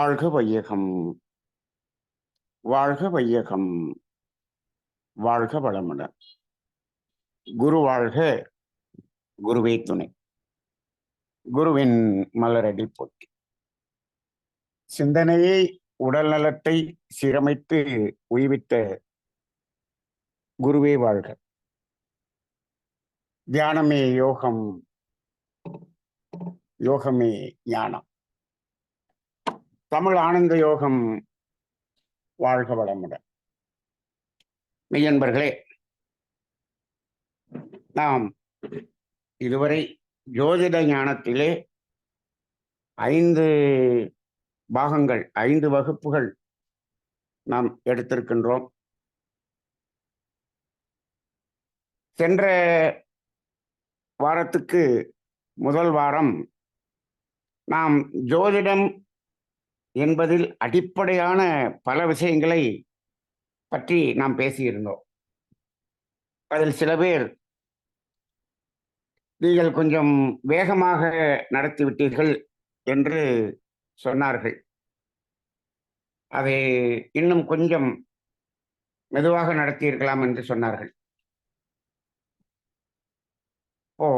வாழ்க வையகம், வாழ்க வையகம், வாழ்க வளமுடன். குரு வாழ்க, குருவே துணை. குருவின் மலரடி போற்றி. சிந்தனையை உடல் நலத்தை சீரமைத்து உய்வித்த குருவே வாழ்க. தியானமே யோகம், யோகமே ஞானம். தமிழ் ஆனந்த யோகம் வாழ்க வளமுடன். மெய்யன்பர்களே, நாம் இதுவரை ஜோதிட ஞானத்திலே 5 பாகங்கள், 5 வகுப்புகள் நாம் எடுத்திருக்கின்றோம். சென்ற வாரத்துக்கு முதல் வாரம் நாம் ஜோதிடம் என்பதில் அடிப்படையான பல விஷயங்களை பற்றி நாம் பேசியிருந்தோம். அதில் சில பேர் நீங்கள் கொஞ்சம் வேகமாக நடத்திவிட்டீர்கள் என்று சொன்னார்கள். அதை இன்னும் கொஞ்சம் மெதுவாக நடத்தியிருக்கலாம் என்று சொன்னார்கள். இப்போ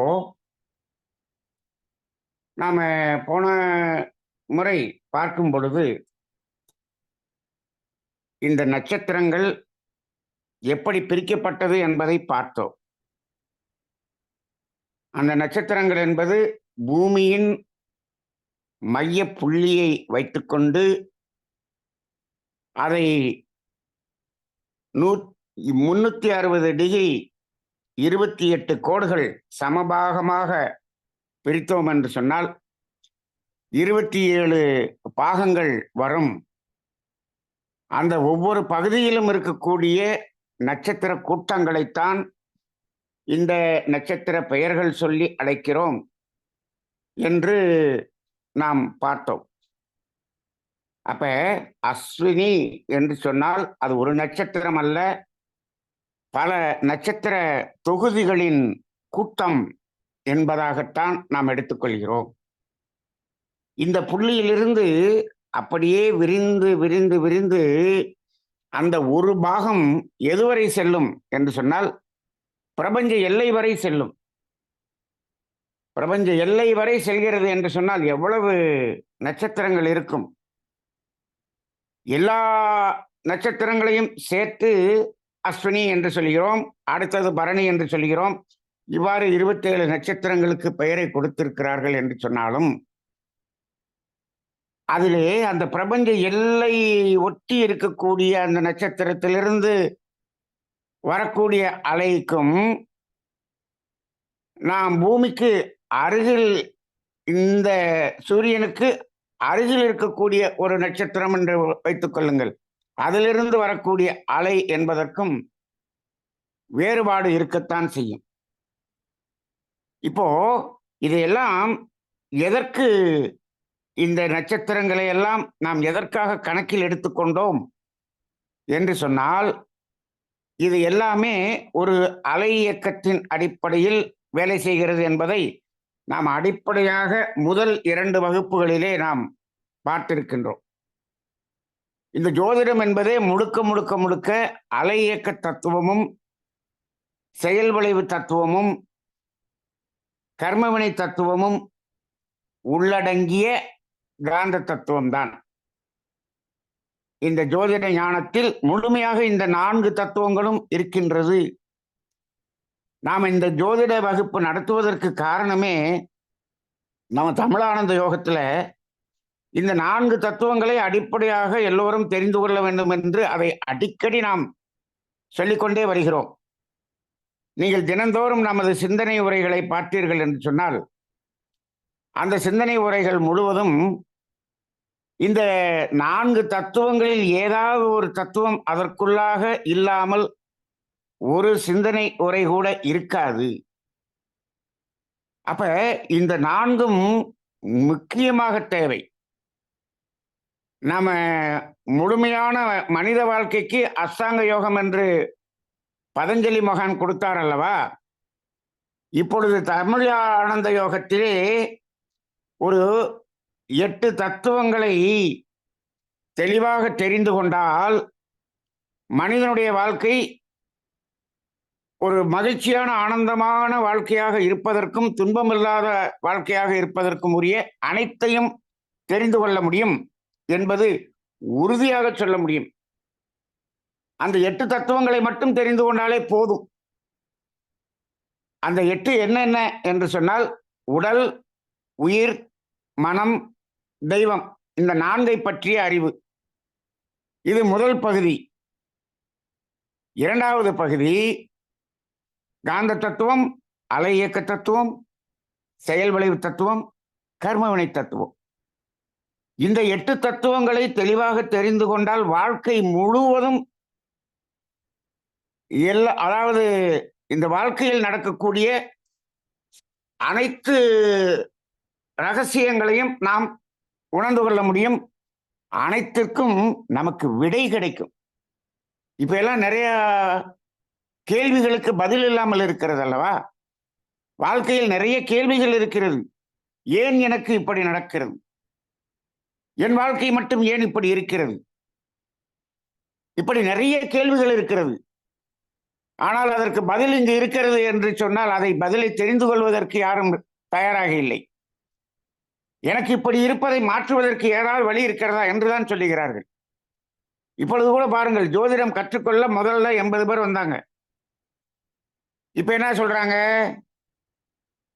நாம போன முறை பார்க்கும் பொழுது இந்த நட்சத்திரங்கள் எப்படி பிரிக்கப்பட்டது என்பதை பார்த்தோம். அந்த நட்சத்திரங்கள் என்பது பூமியின் மைய புள்ளியை வைத்துக்கொண்டு அதை 360 டிகிரி 28 கோடுகள் சமபாகமாக பிரித்தோம் என்று சொன்னால் 27 பாகங்கள் வரும். அந்த ஒவ்வொரு பகுதியிலும் இருக்கக்கூடிய நட்சத்திர கூட்டங்களைத்தான் இந்த நட்சத்திர பெயர்கள் சொல்லி அழைக்கிறோம் என்று நாம் பார்த்தோம். அப்ப அஸ்வினி என்று சொன்னால் அது ஒரு நட்சத்திரம் அல்ல, பல நட்சத்திர தொகுதிகளின் கூட்டம் என்பதாகத்தான் நாம் எடுத்துக்கொள்கிறோம். இந்த புள்ளியிலிருந்து அப்படியே விரிந்து விரிந்து விரிந்து அந்த ஒரு பாகம் எதுவரை செல்லும் என்று சொன்னால் பிரபஞ்ச எல்லை வரை செல்லும். பிரபஞ்ச எல்லை வரை செல்கிறது என்று சொன்னால் எவ்வளவு நட்சத்திரங்கள் இருக்கும்? எல்லா நட்சத்திரங்களையும் சேர்த்து அஸ்வினி என்று சொல்கிறோம், அடுத்தது பரணி என்று சொல்கிறோம். இவ்வாறு 27 நட்சத்திரங்களுக்கு பெயரை கொடுத்திருக்கிறார்கள் என்று சொன்னாலும் அதிலே அந்த பிரபஞ்ச எல்லை ஒட்டி இருக்கக்கூடிய அந்த நட்சத்திரத்திலிருந்து வரக்கூடிய அலைக்கும் நாம் பூமிக்கு அருகில், இந்த சூரியனுக்கு அருகில் இருக்கக்கூடிய ஒரு நட்சத்திரம் என்று வைத்துக் கொள்ளுங்கள், அதிலிருந்து வரக்கூடிய அலை என்பதற்கும் வேறுபாடு இருக்கத்தான் செய்யும். இப்போ இதையெல்லாம் எதற்கு, இந்த நட்சத்திரங்களை எல்லாம் நாம் எதற்காக கணக்கில் எடுத்துக்கொண்டோம் என்று சொன்னால், இது எல்லாமே ஒரு அலை இயக்கத்தின் அடிப்படையில் வேலை செய்கிறது என்பதை நாம் அடிப்படையாக முதல் 2 வகுப்புகளிலே நாம் பார்த்திருக்கின்றோம். இந்த ஜோதிடம் என்பதே முழுக்க முழுக்க முழுக்க அலை இயக்க தத்துவமும் செயல் விளைவு தத்துவமும் கர்மவினை தத்துவமும் உள்ளடங்கிய காந்த தத்துவம் தான். இந்த ஜோதிட ஞானத்தில் முழுமையாக இந்த 4 தத்துவங்களும் இருக்கின்றது. நாம் இந்த ஜோதிட வகுப்பு நடத்துவதற்கு காரணமே, நம்ம தமிழானந்த யோகத்துல இந்த 4 தத்துவங்களை அடிப்படையாக எல்லோரும் தெரிந்து கொள்ள வேண்டும் என்று அதை அடிக்கடி நாம் சொல்லிக்கொண்டே வருகிறோம். நீங்கள் தினந்தோறும் நமது சிந்தனை உரைகளை பார்த்தீர்கள் என்று சொன்னால் அந்த சிந்தனை உரைகள் முழுவதும் இந்த 4 தத்துவங்களில் ஏதாவது ஒரு தத்துவம் அதற்குள்ளாக இல்லாமல் ஒரு சிந்தனை உரை கூட இருக்காது. அப்ப இந்த 4ம் முக்கியமாக தேவை. நாம முழுமையான மனித வாழ்க்கைக்கு அஷ்டாங்க யோகம் என்று பதஞ்சலி மகான் கொடுத்தார் அல்லவா? இப்பொழுது தமிழ் ஆனந்த யோகத்திலே ஒரு 8 தத்துவங்களை தெளிவாக தெரிந்து கொண்டால் மனிதனுடைய வாழ்க்கை ஒரு மகிழ்ச்சியான ஆனந்தமான வாழ்க்கையாக இருப்பதற்கும் துன்பமில்லாத வாழ்க்கையாக இருப்பதற்கும் உரிய அனைத்தையும் தெரிந்து கொள்ள முடியும் என்பது உறுதியாக சொல்ல முடியும். அந்த 8 தத்துவங்களை மட்டும் தெரிந்து கொண்டாலே போதும். அந்த 8 என்னென்ன என்று சொன்னால் உடல், உயிர், மனம், தெய்வம், இந்த 4ஐ பற்றிய அறிவு. இது முதல் பகுதி. இரண்டாவது பகுதி காந்த தத்துவம், அலை இயக்க தத்துவம், செயல் விளைவு தத்துவம், கர்மவினை தத்துவம். இந்த 8 தத்துவங்களை தெளிவாக தெரிந்து கொண்டால் வாழ்க்கை முழுவதும் அதாவது இந்த வாழ்க்கையில் நடக்கக்கூடிய அனைத்து ரகசியங்களையும் நாம் உணர்ந்து கொள்ள முடியும். அனைத்திற்கும் நமக்கு விடை கிடைக்கும். இப்ப எல்லாம் நிறைய கேள்விகளுக்கு பதில் இல்லாமல் இருக்கிறது அல்லவா? வாழ்க்கையில் நிறைய கேள்விகள் இருக்கிறது. ஏன் எனக்கு இப்படி நடக்கிறது? என் வாழ்க்கை மட்டும் ஏன் இப்படி இருக்கிறது? இப்படி நிறைய கேள்விகள் இருக்கிறது. ஆனால் அதற்கு பதில் இங்கு இருக்கிறது என்று சொன்னால் அதை பதிலை தெரிந்து கொள்வதற்கு யாரும் தயாராக இல்லை. எனக்கு இப்படி இருப்பதை மாற்றுவதற்கு ஏதாவது வழி இருக்கிறதா என்றுதான் சொல்லுகிறார்கள். இப்பொழுது கூட பாருங்கள், ஜோதிடம் கற்றுக்கொள்ள முதல்ல 80 பேர் வந்தாங்க. இப்ப என்ன சொல்றாங்க?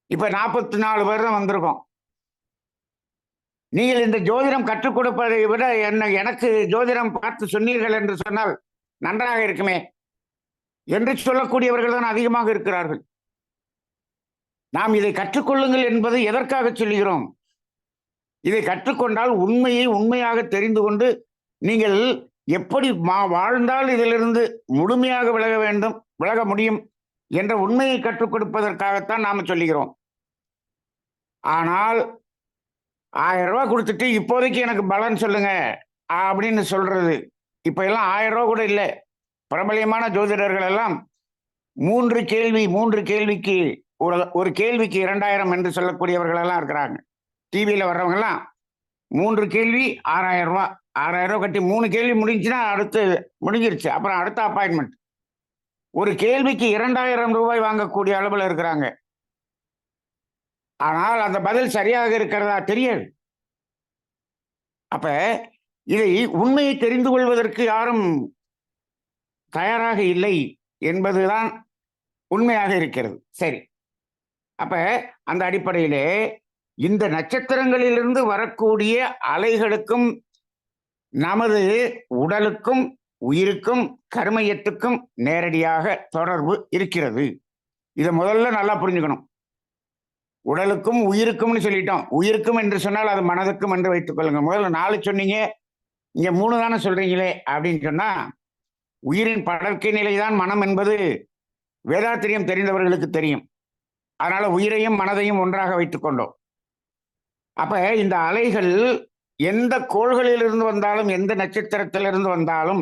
இப்ப 44 பேர் தான் வந்திருக்கோம். நீங்கள் இந்த ஜோதிடம் கற்றுக் கொடுப்பதை விட எனக்கு ஜோதிடம் பார்த்து சொன்னீர்கள் என்று சொன்னால் நன்றாக இருக்குமே என்று சொல்லக்கூடியவர்கள் தான் அதிகமாக இருக்கிறார்கள். நாம் இதை கற்றுக்கொள்ளுங்கள் என்பது எதற்காக சொல்லுகிறோம்? இதை கற்றுக்கொண்டால் உண்மையை உண்மையாக தெரிந்து கொண்டு நீங்கள் எப்படி வாழ்ந்தால் இதிலிருந்து முழுமையாக விலக முடியும் என்ற உண்மையை கற்றுக் கொடுப்பதற்காகத்தான் நாம சொல்லுகிறோம். ஆனால் 1000 ரூபாய் கொடுத்துட்டு இப்போதைக்கு எனக்கு பலன் சொல்லுங்க அப்படின்னு சொல்றது, இப்ப எல்லாம் 1000 ரூபாய் கூட இல்லை. பிரபலியமான ஜோதிடர்கள் எல்லாம் 3 கேள்விக்கு ஒரு கேள்விக்கு 2000 என்று சொல்லக்கூடியவர்கள் எல்லாம் இருக்கிறாங்க. டிவியில வர்றவங்க எல்லாம் 3 கேள்வி 6000 ரூபாய். 6000 ரூபாய் கட்டி 3 கேள்வி முடிஞ்சுன்னா அடுத்து முடிஞ்சிருச்சு. அப்புறம் அடுத்த அப்பாயின்மெண்ட். ஒரு கேள்விக்கு 2000 ரூபாய் வாங்கக்கூடிய அளவில் இருக்கிறாங்க. ஆனால் அந்த பதில் சரியாக இருக்கிறதா தெரியாது. அப்ப இதை உண்மையை தெரிந்து கொள்வதற்கு யாரும் தயாராக இல்லை என்பதுதான் உண்மையாக இருக்கிறது. சரி, அப்ப அந்த அடிப்படையிலே இந்த நட்சத்திரங்களிலிருந்து வரக்கூடிய அலைகளுக்கும் நமது உடலுக்கும் உயிருக்கும் கர்மயத்துக்கும் நேரடியாக தொடர்பு இருக்கிறது. இதை முதல்ல நல்லா புரிஞ்சுக்கணும். உடலுக்கும் உயிருக்கும்னு சொல்லிட்டோம். உயிருக்கும் என்று சொன்னால் அது மனதுக்கும் என்று வைத்துக் கொள்ளுங்க. முதல்ல 4 சொன்னீங்க, இங்க 3 தானே சொல்றீங்களே அப்படின்னு சொன்னா, உயிரின் படற்கை நிலைதான் மனம் என்பது வேதாத்திரியம் தெரிந்தவர்களுக்கு தெரியும். அதனால உயிரையும் மனதையும் ஒன்றாக வைத்துக் கொண்டோம். அப்ப இந்த அலைகள் எந்த கோள்களிலிருந்து வந்தாலும், எந்த நட்சத்திரத்திலிருந்து வந்தாலும்,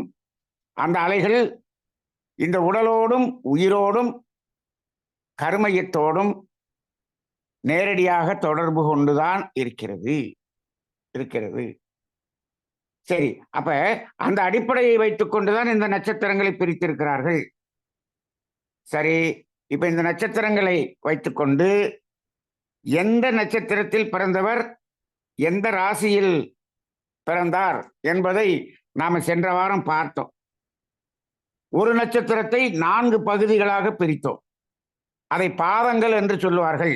அந்த அலைகள் இந்த உடலோடும் உயிரோடும் கர்மயத்தோடும் நேரடியாக தொடர்பு கொண்டுதான் இருக்கிறது. சரி, அப்ப அந்த அடிப்படையை வைத்துக் கொண்டுதான் இந்த நட்சத்திரங்களை பிரித்திருக்கிறார்கள். சரி, இப்ப இந்த நட்சத்திரங்களை வைத்துக்கொண்டு எந்த நட்சத்திரத்தில் பிறந்தவர் எந்த ராசியில் பிறந்தார் என்பதை நாம சென்ற வாரம் பார்த்தோம். ஒரு நட்சத்திரத்தை 4 பகுதிகளாக பிரித்தோம். அதை பாதங்கள் என்று சொல்லுவார்கள்.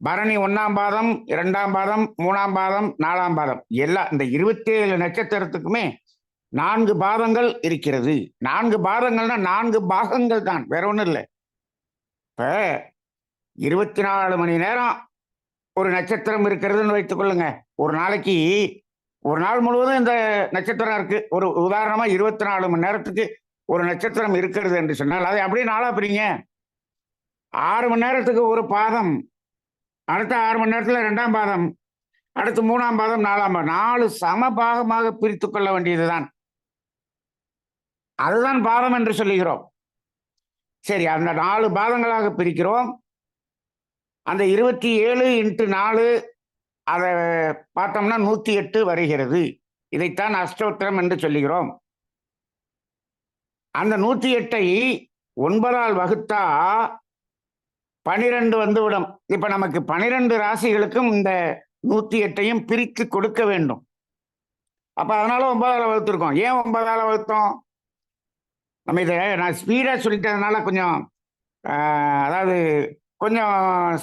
பரணி 1ஆம் பாதம், 2ஆம் பாதம், 3ஆம் பாதம், 4ஆம் பாதம், எல்லாம் இந்த 27 நட்சத்திரத்துக்குமே 4 பாதங்கள் இருக்கிறது. 4 பாதங்கள்னா 4 பாகங்கள் தான், வேற ஒண்ணும் இல்லை. இப்ப 24 மணி நேரம் ஒரு நட்சத்திரம் இருக்கிறதுன்னு வைத்துக் கொள்ளுங்க. ஒரு நாளைக்கு ஒரு நாள் முழுவதும் இந்த நட்சத்திரம் இருக்கு. ஒரு உதாரணமா 24 மணி நேரத்துக்கு ஒரு நட்சத்திரம் இருக்கிறது என்று சொன்னால் அதை அப்படியே நாளா பிரிங்க. 6 மணி நேரத்துக்கு ஒரு பாதம், அடுத்த 6 மணி நேரத்துல 2ஆம் பாதம், அடுத்து 3ஆம் பாதம், 4ஆம் பாதம், 4 சம பாகமாக பிரித்துக் கொள்ள வேண்டியதுதான். அதுதான் பாதம் என்று சொல்லுகிறோம். சரி, அந்த 4 பாதங்களாக பிரிக்கிறோம். அந்த 27 × 4 அதை பார்த்தோம்னா 108 வருகிறது. இதைத்தான் அஷ்டோத்திரம் என்று சொல்லுகிறோம். அந்த 108ஐ 9ஆல் வகுத்தா 12 வந்துவிடும். இப்ப நமக்கு 12 ராசிகளுக்கும் இந்த 108ஐயும் பிரித்து கொடுக்க வேண்டும். அப்ப அதனால 9ஆல் வகுத்திருக்கோம். ஏன் 9ஆல் வகுத்தோம்? நம்ம இதை நான் ஸ்பீடா சொல்லிட்டதுனால கொஞ்சம் அதாவது கொஞ்சம்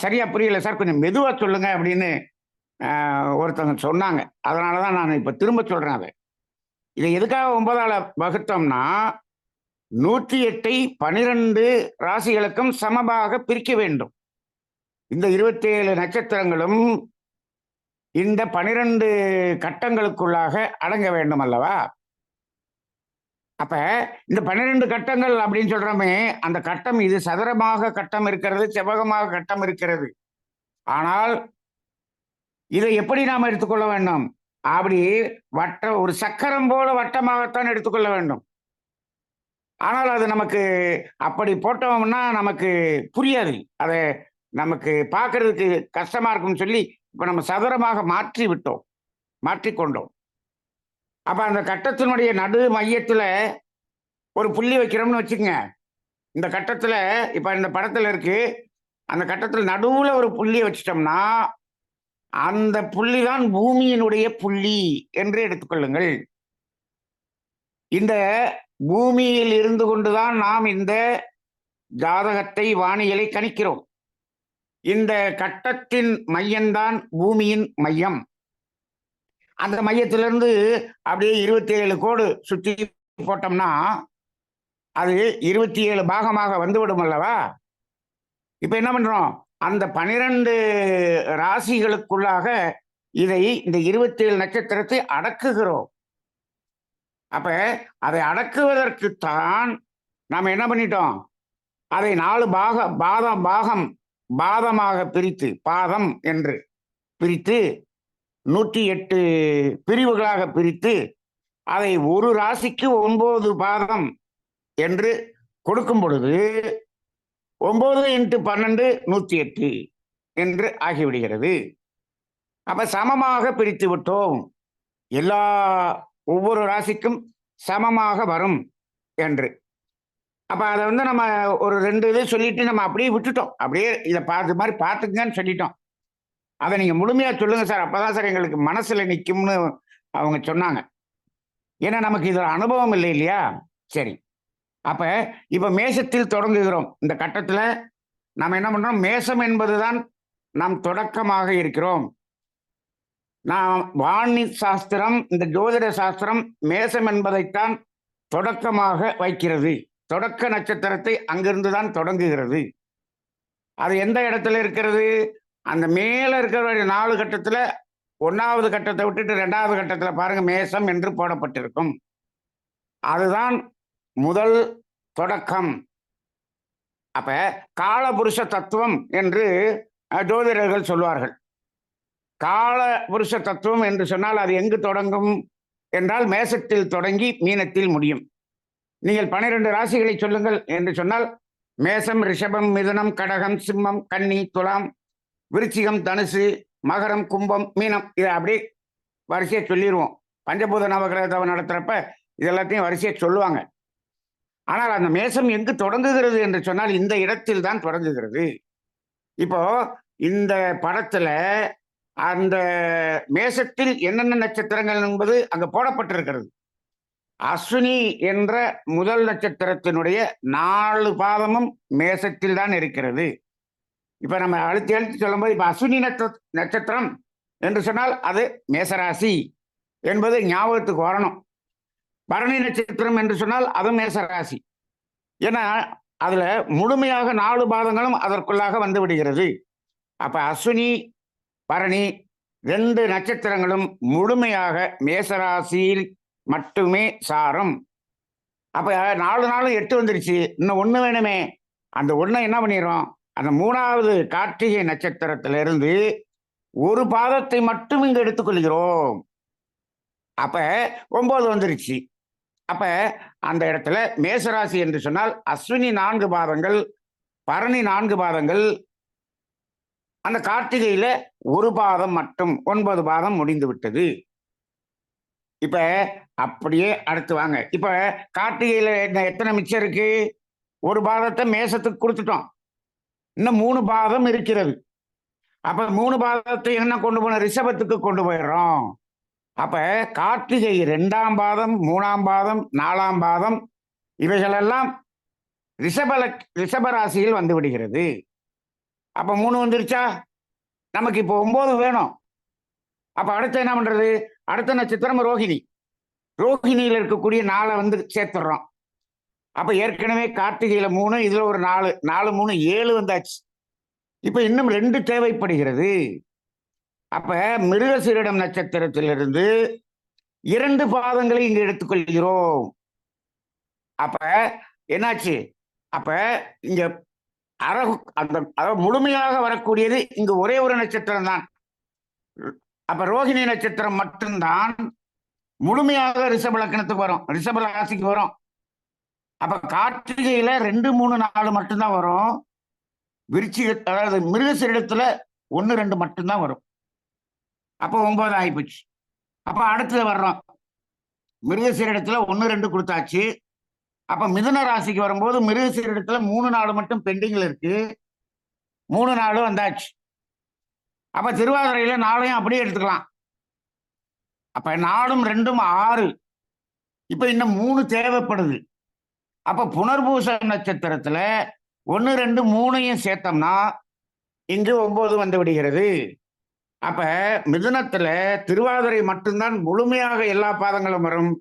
சரியா புரியல சார், கொஞ்சம் மெதுவா சொல்லுங்க அப்படின்னு ஒருத்தவங்க சொன்னாங்க. அதனாலதான் நான் இப்ப திரும்ப சொல்றேன். அதை இதை எதுக்காக 9ஆல் வகுத்தோம்னா 108ஐ 12 ராசிகளுக்கும் சமமாக பிரிக்க வேண்டும். இந்த 27 நட்சத்திரங்களும் இந்த 12 கட்டங்களுக்குள்ளாக அடங்க வேண்டும் அல்லவா? அப்ப இந்த 12 கட்டங்கள் அப்படின்னு சொல்றோமே, அந்த கட்டம் இது சதுரமாக கட்டம் இருக்கிறது, செவ்வகமாக கட்டம் இருக்கிறது. ஆனால் இதை எப்படி நாம் எடுத்துக்கொள்ள வேண்டும்? அப்படி ஒரு சக்கரம் போல வட்டமாகத்தான் எடுத்துக்கொள்ள வேண்டும். ஆனால் அது நமக்கு அப்படி போட்டோம்னா நமக்கு புரியாது. அதை நமக்கு பார்க்கறதுக்கு கஷ்டமா இருக்கும்னு சொல்லி இப்ப நம்ம சதுரமாக மாற்றிக்கொண்டோம். அப்ப அந்த கட்டத்தினுடைய நடு மையத்துல ஒரு புள்ளி வைக்கிறோம்னு வச்சுக்கோங்க. இந்த கட்டத்துல இப்ப இந்த படத்துல இருக்கு, அந்த கட்டத்தில் நடுவுல ஒரு புள்ளியை வச்சிட்டோம்னா அந்த புள்ளி தான் பூமியினுடைய புள்ளி என்று எடுத்துக்கொள்ளுங்கள். இந்த பூமியில் இருந்து கொண்டுதான் நாம் இந்த ஜாதகத்தை, வானியலை கணிக்கிறோம். இந்த கட்டத்தின் மையம்தான் பூமியின் மையம். அந்த மையத்திலிருந்து அப்படியே 27 கோடு சுற்றி போட்டோம்னா அது 27 பாகமாக வந்துவிடும் அல்லவா? இப்ப என்ன பண்றோம்? அந்த 12 ராசிகளுக்குள்ளாக இதை இந்த 27 நட்சத்திரத்தை அடக்குகிறோம். அப்ப அதை அடக்குவதற்குத்தான் நாம் என்ன பண்ணிட்டோம்? அதை 4 பாதமாக பிரித்து, பாதம் என்று பிரித்து 108 பிரிவுகளாக பிரித்து அதை ஒரு ராசிக்கு 9 பாதம் என்று கொடுக்கும் பொழுது 9 × 12 108 என்று ஆகிவிடுகிறது. அப்ப சமமாக பிரித்து விட்டோம். ஒவ்வொரு ராசிக்கும் சமமாக வரும் என்று. அப்ப அதை நம்ம ஒரு 2 இது சொல்லிட்டு நம்ம அப்படியே விட்டுட்டோம். அப்படியே இதை மாதிரி பார்த்துக்கங்கன்னு சொல்லிட்டோம். அதை நீங்க முழுமையா சொல்லுங்க சார், அப்பதான் சார் எங்களுக்கு மனசுல நிக்கும்னு அவங்க சொன்னாங்க. ஏன்னா நமக்கு இதுல அனுபவம் இல்லை இல்லையா? சரி, அப்ப இப்ப மேசத்தில் தொடங்குகிறோம். இந்த கட்டத்துல நாம் என்ன பண்றோம்? மேசம் என்பதுதான் நாம் தொடக்கமாக இருக்கிறோம். நாம் வாணி சாஸ்திரம், இந்த ஜோதிட சாஸ்திரம் மேசம் என்பதைத்தான் தொடக்கமாக வைக்கிறது. தொடக்க நட்சத்திரத்தை அங்கிருந்துதான் தொடங்குகிறது. அது எந்த இடத்துல இருக்கிறது? அந்த மேல இருக்கிற 4 கட்டத்துல 1வது கட்டத்தை விட்டுட்டு 2வது கட்டத்துல பாருங்க, மேசம் என்று போடப்பட்டிருக்கும். அதுதான் முதல் தொடக்கம். அப்ப காலபுருஷ தத்துவம் என்று ஜோதிடர்கள் சொல்வார்கள். காலபுருஷ தத்துவம் என்று சொன்னால் அது எங்கு தொடங்கும் என்றால் மேசத்தில் தொடங்கி மீனத்தில் முடியும். நீங்கள் 12 ராசிகளை சொல்லுங்கள் என்று சொன்னால் மேசம், ரிஷபம், மிதுனம், கடகம், சிம்மம், கன்னி, துலாம், விருச்சிகம், தனுசு, மகரம், கும்பம், மீனம், இதை அப்படியே வரிசையை சொல்லிடுவோம். பஞ்சபூத நவகிரக நடத்துறப்ப இதெல்லாத்தையும் வரிசையை சொல்லுவாங்க. ஆனால் அந்த மேசம் எங்கு தொடங்குகிறது என்று சொன்னால் இந்த இடத்தில் தான் தொடங்குகிறது. இப்போ இந்த படத்துல அந்த மேசத்தில் என்னென்ன நட்சத்திரங்கள் என்பது அங்க போடப்பட்டிருக்கிறது. அஸ்வினி என்ற முதல் நட்சத்திரத்தினுடைய 4 பாதமும் மேசத்தில் தான் இருக்கிறது. இப்ப நம்ம அழுத்தி சொல்லும்போது இப்ப அஸ்வினி நட்சத்திரம் என்று சொன்னால் அது மேசராசி என்பது ஞாபகத்துக்கு வரணும். பரணி நட்சத்திரம் என்று சொன்னால் அது மேசராசி. ஏன்னா அதுல முழுமையாக 4 பாதங்களும் அதற்குள்ளாக வந்து விடுகிறது. அப்ப அஸ்வினி, பரணி 2 நட்சத்திரங்களும் முழுமையாக மேசராசியில் மட்டுமே சாரும். அப்ப 4 நாளும் 8 வந்துருச்சு, இன்னும் 1 வேணுமே. அந்த 1 என்ன பண்ணிடுறோம்? அந்த 3வது கார்த்திகை நட்சத்திரத்திலிருந்து ஒரு பாதத்தை மட்டும் இங்கு எடுத்துக்கொள்கிறோம். அப்ப 9 வந்துருச்சு. அப்ப அந்த இடத்துல மேசராசி என்று சொன்னால் அஸ்வினி 4 பாதங்கள், பரணி 4 பாதங்கள், அந்த கார்த்திகையில ஒரு பாதம் மட்டும், 9 பாதம் முடிந்து விட்டது. இப்ப அப்படியே அடுத்து வாங்க. இப்ப கார்த்திகையில எத்தனை மிச்சம் இருக்கு? ஒரு பாதத்தை மேசத்துக்கு கொடுத்துட்டோம். இன்னும் 3 பாதம் இருக்கிறது. அப்ப 3 பாதத்தை என்ன கொண்டு போன ரிஷபத்துக்கு கொண்டு போயிடுறோம். அப்ப கார்த்திகை 2ஆம் பாதம், 3ஆம் பாதம், 4ஆம் பாதம் இவைகளெல்லாம் ரிஷப ராசியில் வந்து விடுகிறது. அப்ப 3 வந்துருச்சா? நமக்கு இப்போ 9 வேணும். அப்ப அடுத்து என்ன பண்றது? அடுத்த நட்சத்திரம் ரோஹிணி. ரோஹிணியில இருக்கக்கூடிய 4 வந்து சேர்த்துடுறோம். அப்ப ஏற்கனவே கார்த்திகையில 3, இதுல ஒரு 4, 4 3 7 வந்தாச்சு. இப்ப இன்னும் 2 தேவைப்படுகிறது. அப்ப மிருகசீரிடம் நட்சத்திரத்திலிருந்து 2 பாதங்களை இங்கு எடுத்துக்கொள்கிறோம். அப்ப என்னாச்சு? அப்ப இங்க அதாவது முழுமையாக வரக்கூடியது இங்கு ஒரே ஒரு நட்சத்திரம் தான். அப்ப ரோஹிணி நட்சத்திரம் மட்டும்தான் முழுமையாக ரிஷப லக்னத்துக்கு வரும், ரிஷப ராசிக்கு வரும். அப்ப கார்த்திகையில 2 3 4 மட்டும்தான் வரும். விருச்சிக அதாவது மிருகசீரிடத்துல 1 2 மட்டும்தான் வரும். அப்ப 9 ஆயிப்போச்சு. அப்ப அடுத்தது வர்றோம். மிருகசீரிடத்துல 1 2 கொடுத்தாச்சு. அப்ப மிதுன ராசிக்கு வரும்போது மிருகசீரிடத்துல 3 4 மட்டும் பெண்டிங்ல இருக்கு. 3 4 வந்தாச்சு. அப்ப திருவாதிரையில 4ஐயும் அப்படியே எடுத்துக்கலாம். அப்ப 4ம் 2ம் 6. இப்ப இன்னும் 3 தேவைப்படுது. அப்ப புனர்பூச நட்சத்திரத்துல 1 2 3ஐயும் சேர்த்தோம்னா இங்கு 9 வந்து விடுகிறது. அப்ப மிதுனத்துல திருவாதிரை மட்டும்தான் முழுமையாக எல்லா பாதங்களும் வரும்.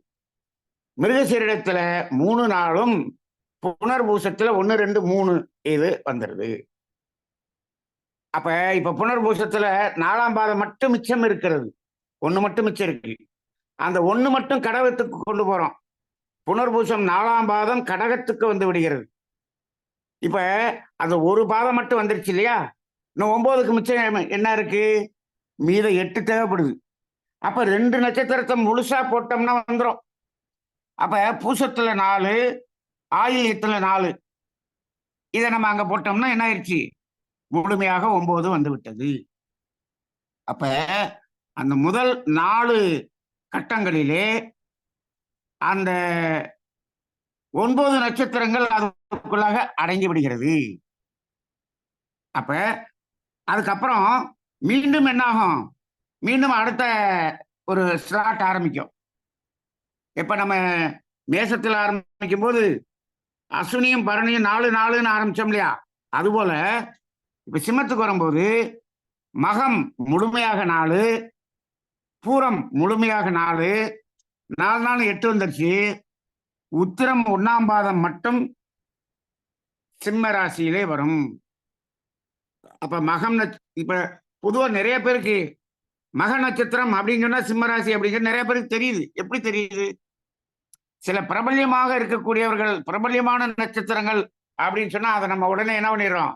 மிருகசீரிடத்துல 3 4ம், புனர்பூசத்துல 1 2 3 இது வந்துருது. அப்ப இப்ப புனர்பூசத்துல 4ஆம் பாதம் மட்டும் மிச்சம் இருக்கிறது. 1 மட்டும் மிச்சம் இருக்கு. அந்த 1 மட்டும் கடகத்துக்கு கொண்டு போறோம். புனர்பூசம் 4ஆம் பாதம் கடகத்துக்கு வந்து விடுகிறது. இப்ப அந்த ஒரு பாதம் மட்டும் வந்துருச்சு இல்லையா? இன்னும் 9க்கு மிச்சம் என்ன இருக்கு? மீத 8 தேவைப்படுது. அப்ப 2 நட்சத்திரத்தை முழுசா போட்டோம்னா வந்துடும். அப்ப பூசத்துல 4, ஆயில்யத்துல 4, இதை நம்ம அங்க போட்டோம்னா என்ன ஆயிடுச்சு? முழுமையாக 9 வந்து விட்டது. அப்ப அந்த முதல் 4 கட்டங்களிலே அந்த 9 நட்சத்திரங்கள் அதுக்குள்ளாக அடங்கி விடுகிறது. அப்ப அதுக்கப்புறம் மீண்டும் என்ன ஆகும்? மீண்டும் அடுத்த ஒரு ஸ்லாட் ஆரம்பிக்கும். இப்ப நம்ம மேசத்தில் ஆரம்பிக்கும் போது அஸ்வினியும் பரணியும் 4 4ன்னு ஆரம்பிச்சோம் இல்லையா? அதுபோல இப்ப சிம்மத்துக்கு வரும்போது மகம் முழுமையாக 4, பூரம் முழுமையாக 4, 4 4 8 வந்துருச்சு. உத்திரம் 1ஆம் பாதம் மட்டும் சிம்ம ராசியிலே வரும். அப்ப மகம் இப்ப பொதுவா நிறைய பேருக்கு மக நட்சத்திரம் அப்படின்னு சொன்னா சிம்ம ராசி அப்படிங்கிறது நிறைய பேருக்கு தெரியுது. எப்படி தெரியுது? சில பிரபல்யமாக இருக்கக்கூடியவர்கள், பிரபல்யமான நட்சத்திரங்கள் அப்படின்னு சொன்னா அதை நம்ம உடனே என்ன பண்ணிடுறோம்?